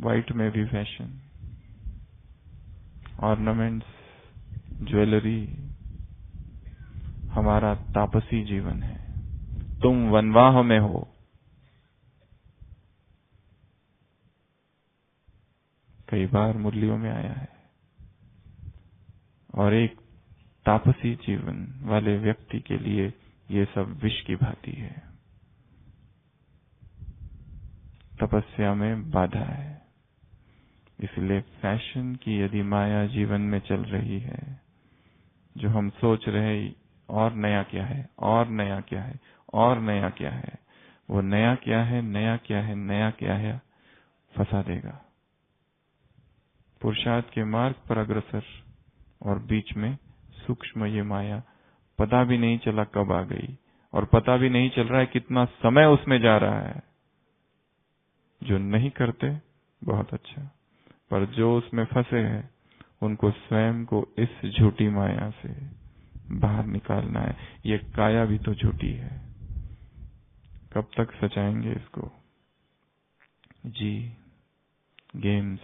Speaker 1: व्हाइट में भी फैशन, ऑर्नामेंट्स, ज्वेलरी। हमारा तापसी जीवन है। तुम वनवाह में हो, कई बार मुरलियों में आया है, और एक तापसी जीवन वाले व्यक्ति के लिए ये सब विष की भांति है। तपस्या में बाधा है। इसलिए फैशन की यदि माया जीवन में चल रही है, जो हम सोच रहे और नया क्या है, और नया क्या है, और नया क्या है, वो नया क्या है, नया क्या है, नया क्या है, फंसा देगा। पुरुषार्थ के मार्ग पर अग्रसर और बीच में सूक्ष्म ये माया, पता भी नहीं चला कब आ गई, और पता भी नहीं चल रहा है कितना समय उसमें जा रहा है। जो नहीं करते बहुत अच्छा, पर जो उसमें फंसे हैं उनको स्वयं को इस झूठी माया से बाहर निकालना है। ये काया भी तो झूठी है, कब तक सचाएंगे इसको? जी, गेम्स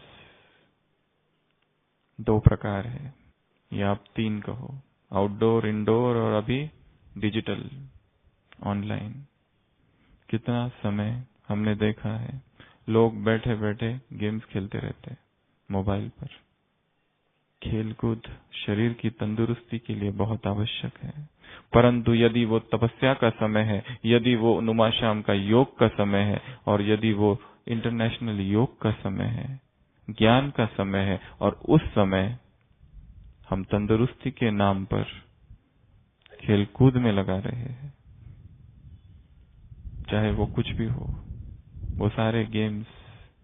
Speaker 1: 2 प्रकार है, या आप 3 कहो, आउटडोर, इंडोर और अभी डिजिटल, ऑनलाइन। कितना समय हमने देखा है लोग बैठे बैठे गेम्स खेलते रहते हैं मोबाइल पर। खेलकूद शरीर की तंदुरुस्ती के लिए बहुत आवश्यक है, परंतु यदि वो तपस्या का समय है, यदि वो नुमाशाम का योग का समय है, और यदि वो इंटरनेशनल योग का समय है, ज्ञान का समय है, और उस समय हम तंदुरुस्ती के नाम पर खेलकूद में लगा रहे हैं, चाहे वो कुछ भी हो, वो सारे गेम्स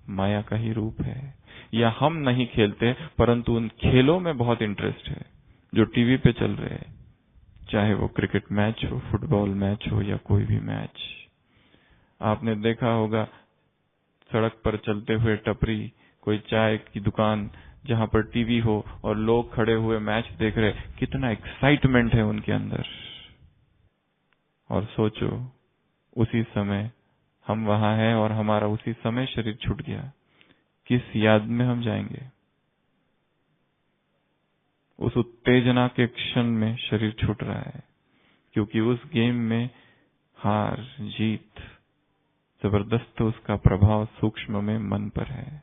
Speaker 1: माया का ही रूप है। या हम नहीं खेलते, परंतु उन खेलों में बहुत इंटरेस्ट है जो टीवी पे चल रहे हैं, चाहे वो क्रिकेट मैच हो, फुटबॉल मैच हो, या कोई भी मैच। आपने देखा होगा सड़क पर चलते हुए टपरी, कोई चाय की दुकान जहां पर टीवी हो और लोग खड़े हुए मैच देख रहे, कितना एक्साइटमेंट है उनके अंदर। और सोचो, उसी समय हम वहां हैं और हमारा उसी समय शरीर छूट गया, किस याद में हम जाएंगे? उस उत्तेजना के क्षण में शरीर छूट रहा है, क्योंकि उस गेम में हार जीत जबरदस्त उसका प्रभाव सूक्ष्म में मन पर है।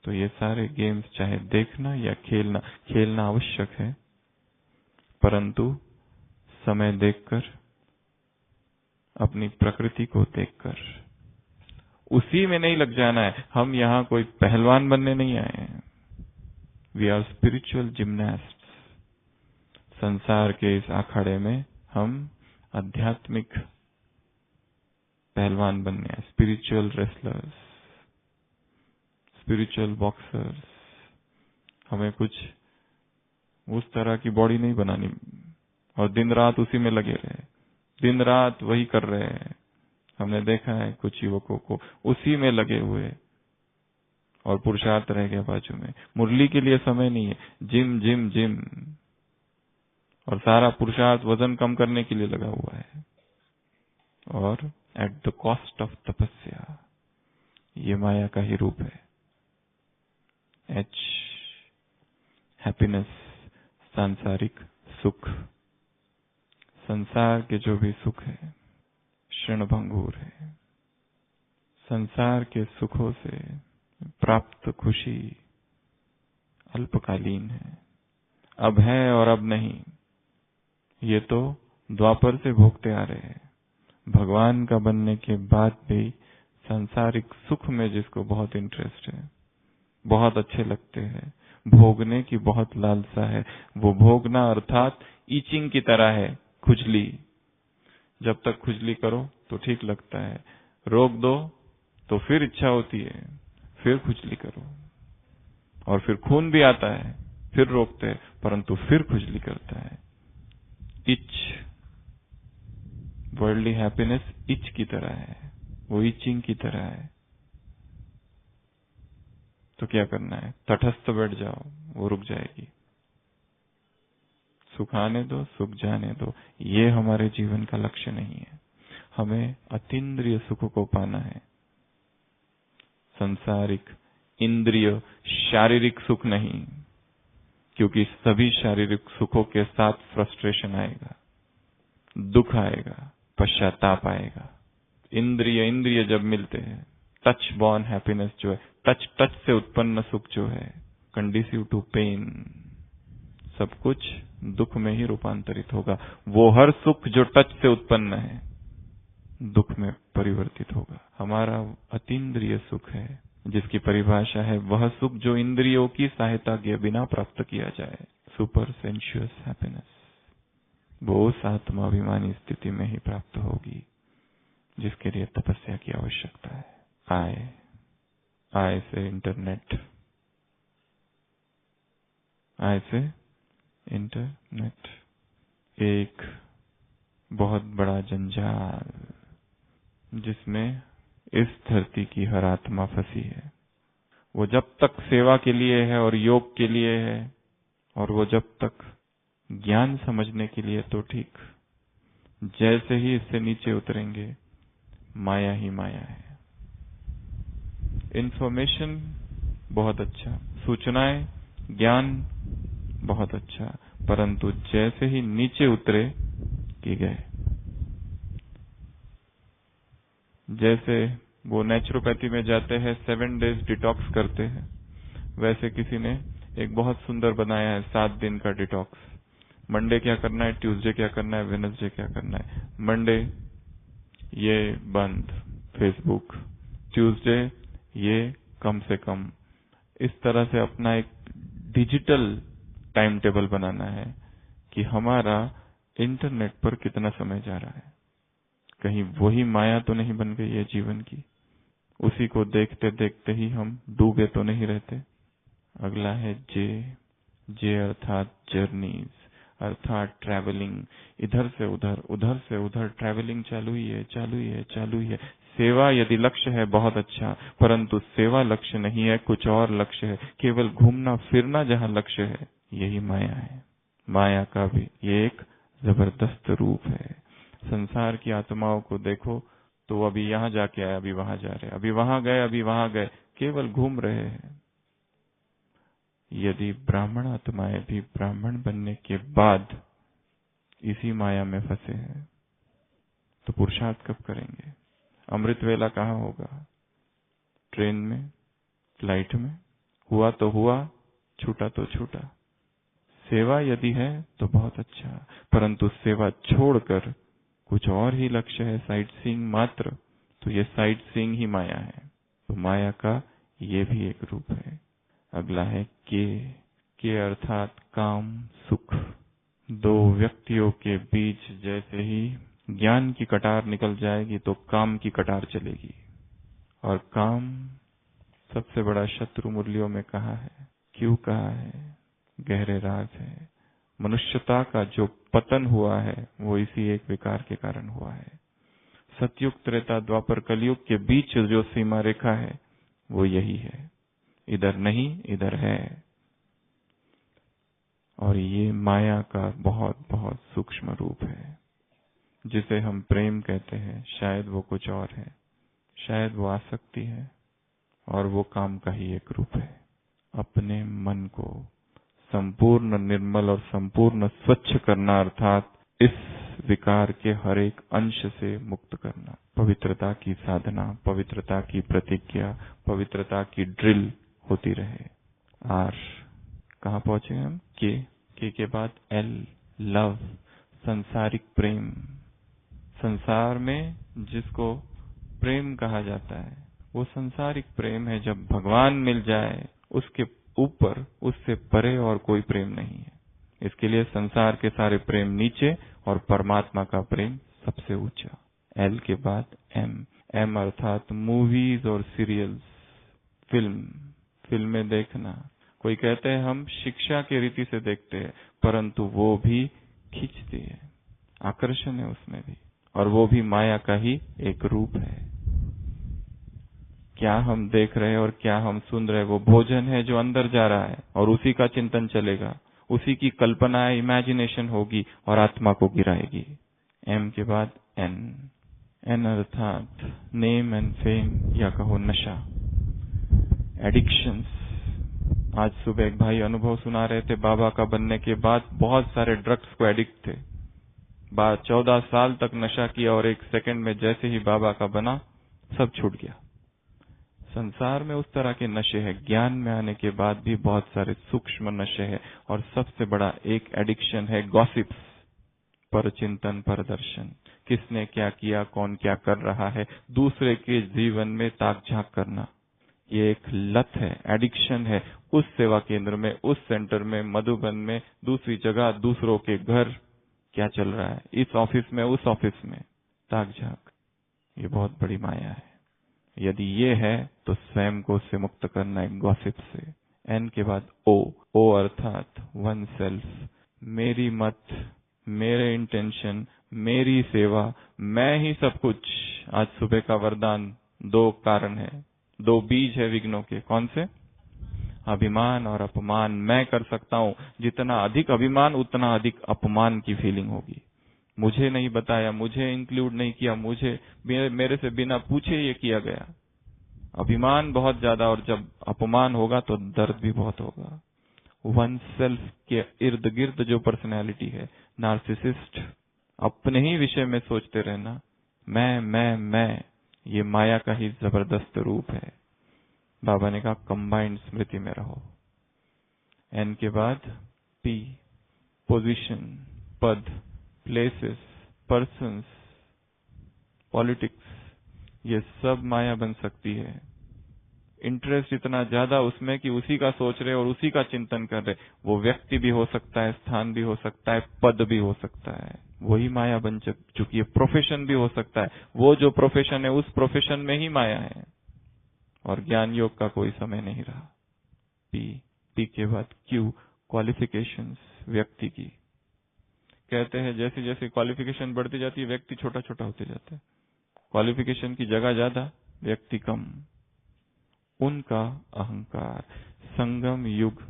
Speaker 1: तो ये सारे गेम्स, चाहे देखना या खेलना, खेलना आवश्यक है, परंतु समय देखकर, अपनी प्रकृति को देखकर, उसी में नहीं लग जाना है। हम यहाँ कोई पहलवान बनने नहीं आए हैं। We are spiritual gymnast. संसार के इस अखाड़े में हम आध्यात्मिक पहलवान बनने आए, स्पिरिचुअल रेसलर्स, स्पिरिचुअल बॉक्सर्स। हमें कुछ उस तरह की बॉडी नहीं बनानी और दिन रात उसी में लगे रहे, दिन रात वही कर रहे हैं। हमने देखा है कुछ युवकों को उसी में लगे हुए, और पुरुषार्थ रह गया बाजू में। मुरली के लिए समय नहीं है, जिम जिम जिम, और सारा पुरुषार्थ वजन कम करने के लिए लगा हुआ है, और एट द कॉस्ट ऑफ तपस्या। ये माया का ही रूप है। एच, हैप्पीनेस, सांसारिक सुख। संसार के जो भी सुख है क्षणभंगुर है। संसार के सुखों से प्राप्त खुशी अल्पकालीन है, अब है और अब नहीं। ये तो द्वापर से भोगते आ रहे हैं। भगवान का बनने के बाद भी सांसारिक सुख में जिसको बहुत इंटरेस्ट है, बहुत अच्छे लगते हैं, भोगने की बहुत लालसा है, वो भोगना अर्थात ईचिंग की तरह है, खुजली। जब तक खुजली करो तो ठीक लगता है, रोक दो तो फिर इच्छा होती है, फिर खुजली करो, और फिर खून भी आता है, फिर रोकते हैं, परंतु फिर खुजली करता है। इच, वर्ल्डली हैप्पीनेस इच की तरह है, वो इचिंग की तरह है। तो क्या करना है? तटस्थ बैठ जाओ, वो रुक जाएगी। सुख आने दो, सुख जाने दो, ये हमारे जीवन का लक्ष्य नहीं है। हमें अतीन्द्रिय सुख को पाना है, संसारिक, इंद्रिय, शारीरिक सुख नहीं, क्योंकि सभी शारीरिक सुखों के साथ फ्रस्ट्रेशन आएगा, दुख आएगा, पश्चाताप आएगा। इंद्रिय इंद्रिय जब मिलते हैं टच बॉर्न हैप्पीनेस जो है, टच से उत्पन्न सुख जो है, कंडीसिव टू पेन, सब कुछ दुख में ही रूपांतरित होगा। वो हर सुख जो टच से उत्पन्न है दुख में परिवर्तित होगा। हमारा अतीन्द्रिय सुख है, जिसकी परिभाषा है वह सुख जो इंद्रियों की सहायता के बिना प्राप्त किया जाए, सुपर सेंशुअस हैप्पीनेस। वो उस आत्माभिमानी स्थिति में ही प्राप्त होगी जिसके लिए तपस्या की आवश्यकता है। आय से इंटरनेट, आय से इंटरनेट एक बहुत बड़ा जंजाल जिसमें इस धरती की हर आत्मा फंसी है। वो जब तक सेवा के लिए है और योग के लिए है, और वो जब तक ज्ञान समझने के लिए तो ठीक, जैसे ही इससे नीचे उतरेंगे माया ही माया है। इंफॉर्मेशन बहुत अच्छा, सूचनाएं, ज्ञान बहुत अच्छा, परंतु जैसे ही नीचे उतरे कि गए, जैसे वो नेचुरोपैथी में जाते हैं 7 डेज डिटॉक्स करते हैं, वैसे किसी ने एक बहुत सुंदर बनाया है 7 दिन का डिटॉक्स। मंडे क्या करना है, ट्यूसडे क्या करना है, वेडनेसडे क्या करना है। मंडे ये बंद फेसबुक, ट्यूसडे ये कम से कम, इस तरह से अपना एक डिजिटल टाइम टेबल बनाना है कि हमारा इंटरनेट पर कितना समय जा रहा है। कहीं वही माया तो नहीं बन गई है जीवन की, उसी को देखते देखते ही हम डूबे तो नहीं रहते। अगला है जे अर्थात जर्नीज, अर्थात ट्रैवलिंग, इधर से उधर, उधर से उधर ट्रैवलिंग चालू ही है। सेवा यदि लक्ष्य है बहुत अच्छा, परंतु सेवा लक्ष्य नहीं है, कुछ और लक्ष्य है। केवल घूमना फिरना जहां लक्ष्य है, यही माया है। माया का भी ये एक जबरदस्त रूप है। संसार की आत्माओं को देखो तो अभी यहां जाके आए, अभी वहां जा रहे, अभी वहां गए, अभी वहां गए, केवल घूम रहे हैं। यदि ब्राह्मण आत्माएं भी ब्राह्मण बनने के बाद इसी माया में फंसे हैं तो पुरुषार्थ कब करेंगे? अमृत वेला कहाँ होगा? ट्रेन में, फ्लाइट में? हुआ तो हुआ, छूटा तो छूटा। सेवा यदि है तो बहुत अच्छा, परंतु सेवा छोड़कर कुछ और ही लक्ष्य है, साइट सीइंग मात्र, तो ये साइट सीइंग ही माया है। तो माया का ये भी एक रूप है। अगला है के अर्थात काम सुख। दो व्यक्तियों के बीच जैसे ही ज्ञान की कटार निकल जाएगी तो काम की कटार चलेगी, और काम सबसे बड़ा शत्रु मुरलियों में कहा है। क्यों कहा है? गहरे राज है। मनुष्यता का जो पतन हुआ है वो इसी एक विकार के कारण हुआ है। सतयुग, त्रेता, द्वापर, कलयुग के बीच जो सीमा रेखा है वो यही है, इधर नहीं इधर है। और ये माया का बहुत बहुत सूक्ष्म रूप है, जिसे हम प्रेम कहते हैं। शायद वो कुछ और है, शायद वो आसक्ति है, और वो काम का ही एक रूप है। अपने मन को संपूर्ण निर्मल और संपूर्ण स्वच्छ करना, अर्थात इस विकार के हर एक अंश से मुक्त करना। पवित्रता की साधना, पवित्रता की प्रतिज्ञा, पवित्रता की ड्रिल होती रहे। आर कहाँ पहुंचे हम? के बाद एल, लव, संसारिक प्रेम। संसार में जिसको प्रेम कहा जाता है वो संसारिक प्रेम है। जब भगवान मिल जाए उसके ऊपर, उससे परे और कोई प्रेम नहीं है। इसके लिए संसार के सारे प्रेम नीचे और परमात्मा का प्रेम सबसे ऊंचा। एल के बाद एम अर्थात मूवीज और सीरियल्स, फिल्में देखना। कोई कहते हैं हम शिक्षा की रीति से देखते हैं, परंतु वो भी खींचती है, आकर्षण है उसमें भी, और वो भी माया का ही एक रूप है। क्या हम देख रहे हैं और क्या हम सुन रहे हैं वो भोजन है जो अंदर जा रहा है, और उसी का चिंतन चलेगा, उसी की कल्पना, इमेजिनेशन होगी और आत्मा को गिराएगी। एम के बाद एन अर्थात नेम एंड फेम, या कहो नशा, एडिक्शंस। आज सुबह एक भाई अनुभव सुना रहे थे, बाबा का बनने के बाद बहुत सारे ड्रग्स को एडिक्ट थे। 14 साल तक नशा किया और 1 सेकंड में जैसे ही बाबा का बना सब छूट गया। संसार में उस तरह के नशे हैं, ज्ञान में आने के बाद भी बहुत सारे सूक्ष्म नशे हैं, और सबसे बड़ा एक एडिक्शन है गॉसिप्स, पर चिंतन, पर दर्शन। किसने क्या किया, कौन क्या कर रहा है, दूसरे के जीवन में ताक झांक करना, ये एक लत है, एडिक्शन है। उस सेवा केंद्र में, उस सेंटर में, मधुबन में, दूसरी जगह, दूसरों के घर क्या चल रहा है, इस ऑफिस में, उस ऑफिस में ताक झांक, ये बहुत बड़ी माया है। यदि ये है तो स्वयं को उससे मुक्त करना है, गॉसिप से। एन के बाद ओ अर्थात वन सेल्फ, मेरी मत, मेरे इंटेंशन, मेरी सेवा, मैं ही सब कुछ। आज सुबह का वरदान, 2 कारण है, 2 बीज है विघ्नों के। कौन से? अभिमान और अपमान। मैं कर सकता हूं, जितना अधिक अभिमान उतना अधिक अपमान की फीलिंग होगी। मुझे नहीं बताया, मुझे इंक्लूड नहीं किया, मुझे मेरे से बिना पूछे ये किया गया। अभिमान बहुत ज्यादा, और जब अपमान होगा तो दर्द भी बहुत होगा। वन सेल्फ के इर्द गिर्द जो पर्सनैलिटी है, नार्सिसिस्ट, अपने ही विषय में सोचते रहना, मैं, ये माया का ही जबरदस्त रूप है। बाबा ने कहा कंबाइंड स्मृति में रहो। एन के बाद पी, पोजीशन, पद, प्लेसेस, पर्सन्स, पॉलिटिक्स, ये सब माया बन सकती है। इंटरेस्ट इतना ज्यादा उसमें कि उसी का सोच रहे और उसी का चिंतन कर रहे। वो व्यक्ति भी हो सकता है, स्थान भी हो सकता है, पद भी हो सकता है, वही माया बन चुकी है। प्रोफेशन भी हो सकता है, वो जो प्रोफेशन है उस प्रोफेशन में ही माया है, और ज्ञान योग का कोई समय नहीं रहा। पी के बाद क्यू, क्वालिफिकेशंस, व्यक्ति की। कहते हैं जैसे जैसे क्वालिफिकेशन बढ़ती जाती है व्यक्ति छोटा छोटा होते जाता है, क्वालिफिकेशन की जगह ज्यादा, व्यक्ति कम। उनका अहंकार। संगम युग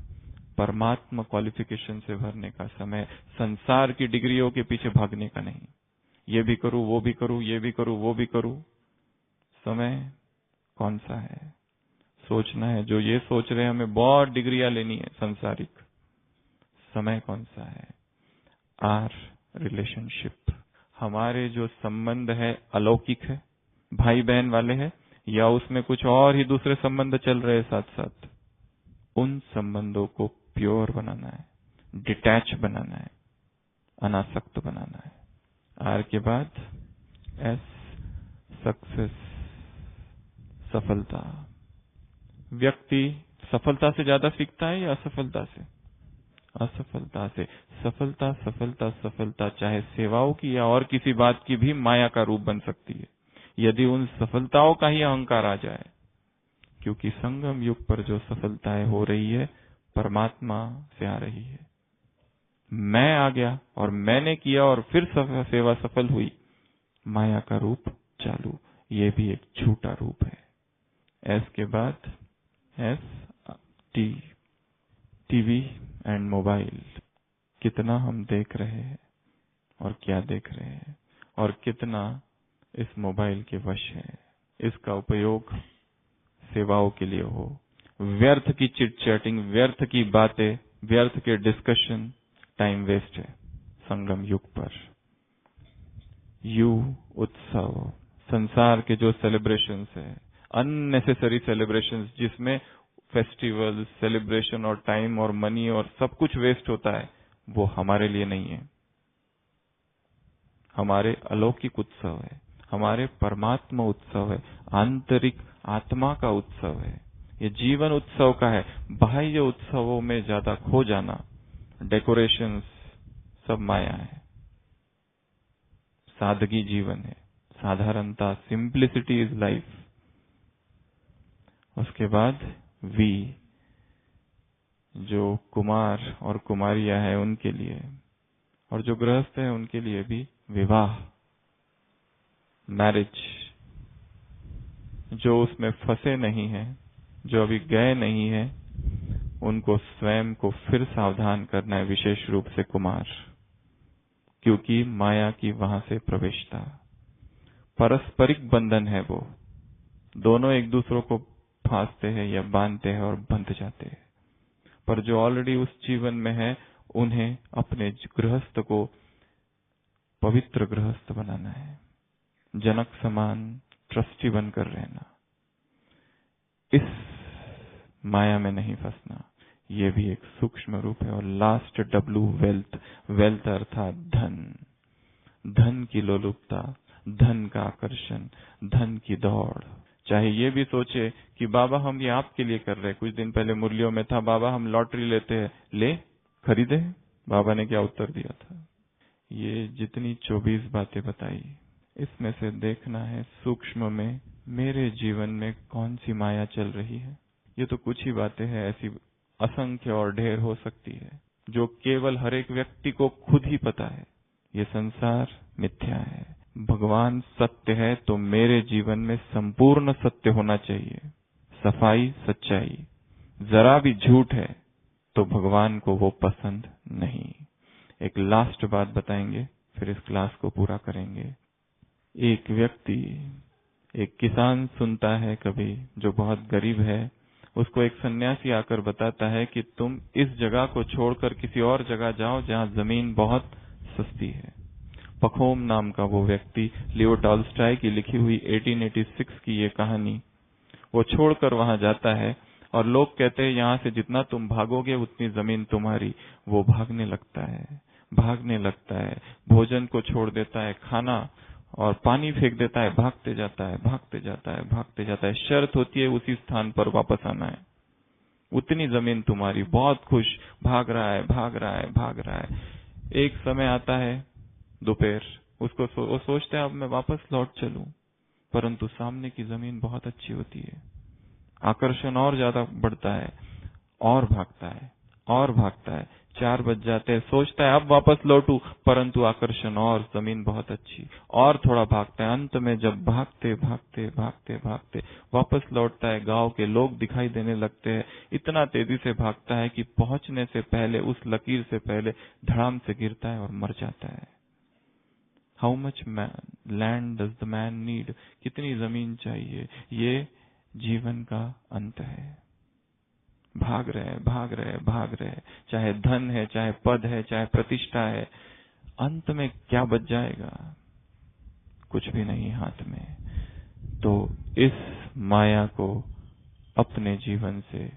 Speaker 1: परमात्मा क्वालिफिकेशन से भरने का समय, संसार की डिग्रियों के पीछे भागने का नहीं। ये भी करूं, वो भी करूं, ये भी करूं, वो भी करूं। समय कौन सा है, सोचना है। जो ये सोच रहे हैं हमें बहुत डिग्रियां लेनी है संसारिक, समय कौन सा है। आर, रिलेशनशिप, हमारे जो संबंध है अलौकिक है, भाई बहन वाले हैं, या उसमें कुछ और ही दूसरे संबंध चल रहे साथ साथ। उन संबंधों को प्योर बनाना है, डिटैच बनाना है, अनासक्त बनाना है। आर के बाद एस, सक्सेस, सफलता। व्यक्ति सफलता से ज्यादा सीखता है या असफलता से? असफलता से। सफलता सफलता सफलता, चाहे सेवाओं की या और किसी बात की भी माया का रूप बन सकती है, यदि उन सफलताओं का ही अहंकार आ जाए। क्योंकि संगम युग पर जो सफलताएं हो रही है परमात्मा से आ रही है। मैं आ गया और मैंने किया और फिर सेवा सफल हुई, माया का रूप चालू, ये भी एक झूठा रूप है। एस के बाद एस, टीवी एंड मोबाइल। कितना हम देख रहे हैं और क्या देख रहे हैं, और कितना इस मोबाइल के वश है। इसका उपयोग सेवाओं के लिए हो, व्यर्थ की चिट चैटिंग, व्यर्थ की बातें, व्यर्थ के डिस्कशन, टाइम वेस्ट है संगम युग पर। उत्सव, संसार के जो सेलिब्रेशंस है, अननेसेसरी सेलिब्रेशंस, जिसमें फेस्टिवल, सेलिब्रेशन और टाइम और मनी और सब कुछ वेस्ट होता है, वो हमारे लिए नहीं है। हमारे अलौकिक उत्सव है, हमारे परमात्मा उत्सव है, आंतरिक आत्मा का उत्सव है, ये जीवन उत्सव का है। बाह्य उत्सवों में ज्यादा खो जाना, डेकोरेशंस, सब माया है। सादगी जीवन है, साधारणता, सिंप्लिसिटी इज लाइफ। उसके बाद वी, जो कुमार और कुमारियां हैं उनके लिए, और जो गृहस्थ हैं उनके लिए भी विवाह, मैरिज। जो उसमें फंसे नहीं हैं, जो अभी गए नहीं हैं, उनको स्वयं को फिर सावधान करना है, विशेष रूप से कुमार, क्योंकि माया की वहां से प्रवेशता, पारस्परिक बंधन है वो, दोनों एक दूसरों को फांसते हैं या बांधते हैं और बंध जाते हैं। पर जो ऑलरेडी उस जीवन में है, उन्हें अपने गृहस्थ को पवित्र गृहस्थ बनाना है, जनक समान ट्रस्टी बनकर रहना। माया में नहीं फंसना, ये भी एक सूक्ष्म रूप है। और लास्ट W, वेल्थ। वेल्थ अर्थात धन, धन की लोलुपता, धन का आकर्षण, धन की दौड़। चाहे ये भी सोचे कि बाबा हम ये आपके लिए कर रहे हैं। कुछ दिन पहले मुरलियों में था, बाबा हम लॉटरी लेते हैं, ले खरीदे। बाबा ने क्या उत्तर दिया था? ये जितनी 24 बातें बताई, इसमें से देखना है सूक्ष्म में मेरे जीवन में कौन सी माया चल रही है। ये तो कुछ ही बातें हैं, ऐसी असंख्य और ढेर हो सकती है जो केवल हर एक व्यक्ति को खुद ही पता है। ये संसार मिथ्या है, भगवान सत्य है, तो मेरे जीवन में संपूर्ण सत्य होना चाहिए, सफाई, सच्चाई। जरा भी झूठ है तो भगवान को वो पसंद नहीं। एक लास्ट बात बताएंगे, फिर इस क्लास को पूरा करेंगे। एक व्यक्ति, एक किसान सुनता है कभी, जो बहुत गरीब है, उसको एक सन्यासी आकर बताता है कि तुम इस जगह को छोड़कर किसी और जगह जाओ जहां जमीन बहुत सस्ती है। पखोम नाम का वो व्यक्ति, लियो टॉल्स्टॉय की लिखी हुई 1886 की ये कहानी, वो छोड़कर वहां जाता है और लोग कहते हैं यहां से जितना तुम भागोगे उतनी जमीन तुम्हारी। वो भागने लगता है, भागने लगता है, भोजन को छोड़ देता है, खाना और पानी फेंक देता है, भागते जाता है, भागते जाता है, भागते जाता है। शर्त होती है उसी स्थान पर वापस आना है, उतनी जमीन तुम्हारी। बहुत खुश भाग रहा है, भाग रहा है, भाग रहा है। एक समय आता है दोपहर, उसको वो सोचता है अब मैं वापस लौट चलूं, परंतु सामने की जमीन बहुत अच्छी होती है। आकर्षण और ज्यादा बढ़ता है और भागता है और भागता है। 4 बज जाते हैं, सोचता है अब वापस लौटूं, परंतु आकर्षण और जमीन बहुत अच्छी, और थोड़ा भागता है। अंत में जब भागते भागते भागते भागते वापस लौटता है, गांव के लोग दिखाई देने लगते हैं। इतना तेजी से भागता है कि पहुंचने से पहले, उस लकीर से पहले धड़ाम से गिरता है और मर जाता है। How much land does the man need? कितनी जमीन चाहिए? ये जीवन का अंत है। भाग रहे, भाग रहे, भाग रहे, चाहे धन है, चाहे पद है, चाहे प्रतिष्ठा है, अंत में क्या बच जाएगा? कुछ भी नहीं हाथ में। तो इस माया को अपने जीवन से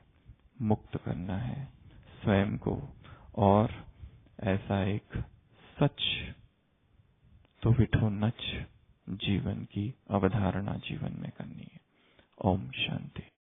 Speaker 1: मुक्त करना है, स्वयं को, और ऐसा एक सच तो विठो नच जीवन की अवधारणा जीवन में करनी है। ओम शांति।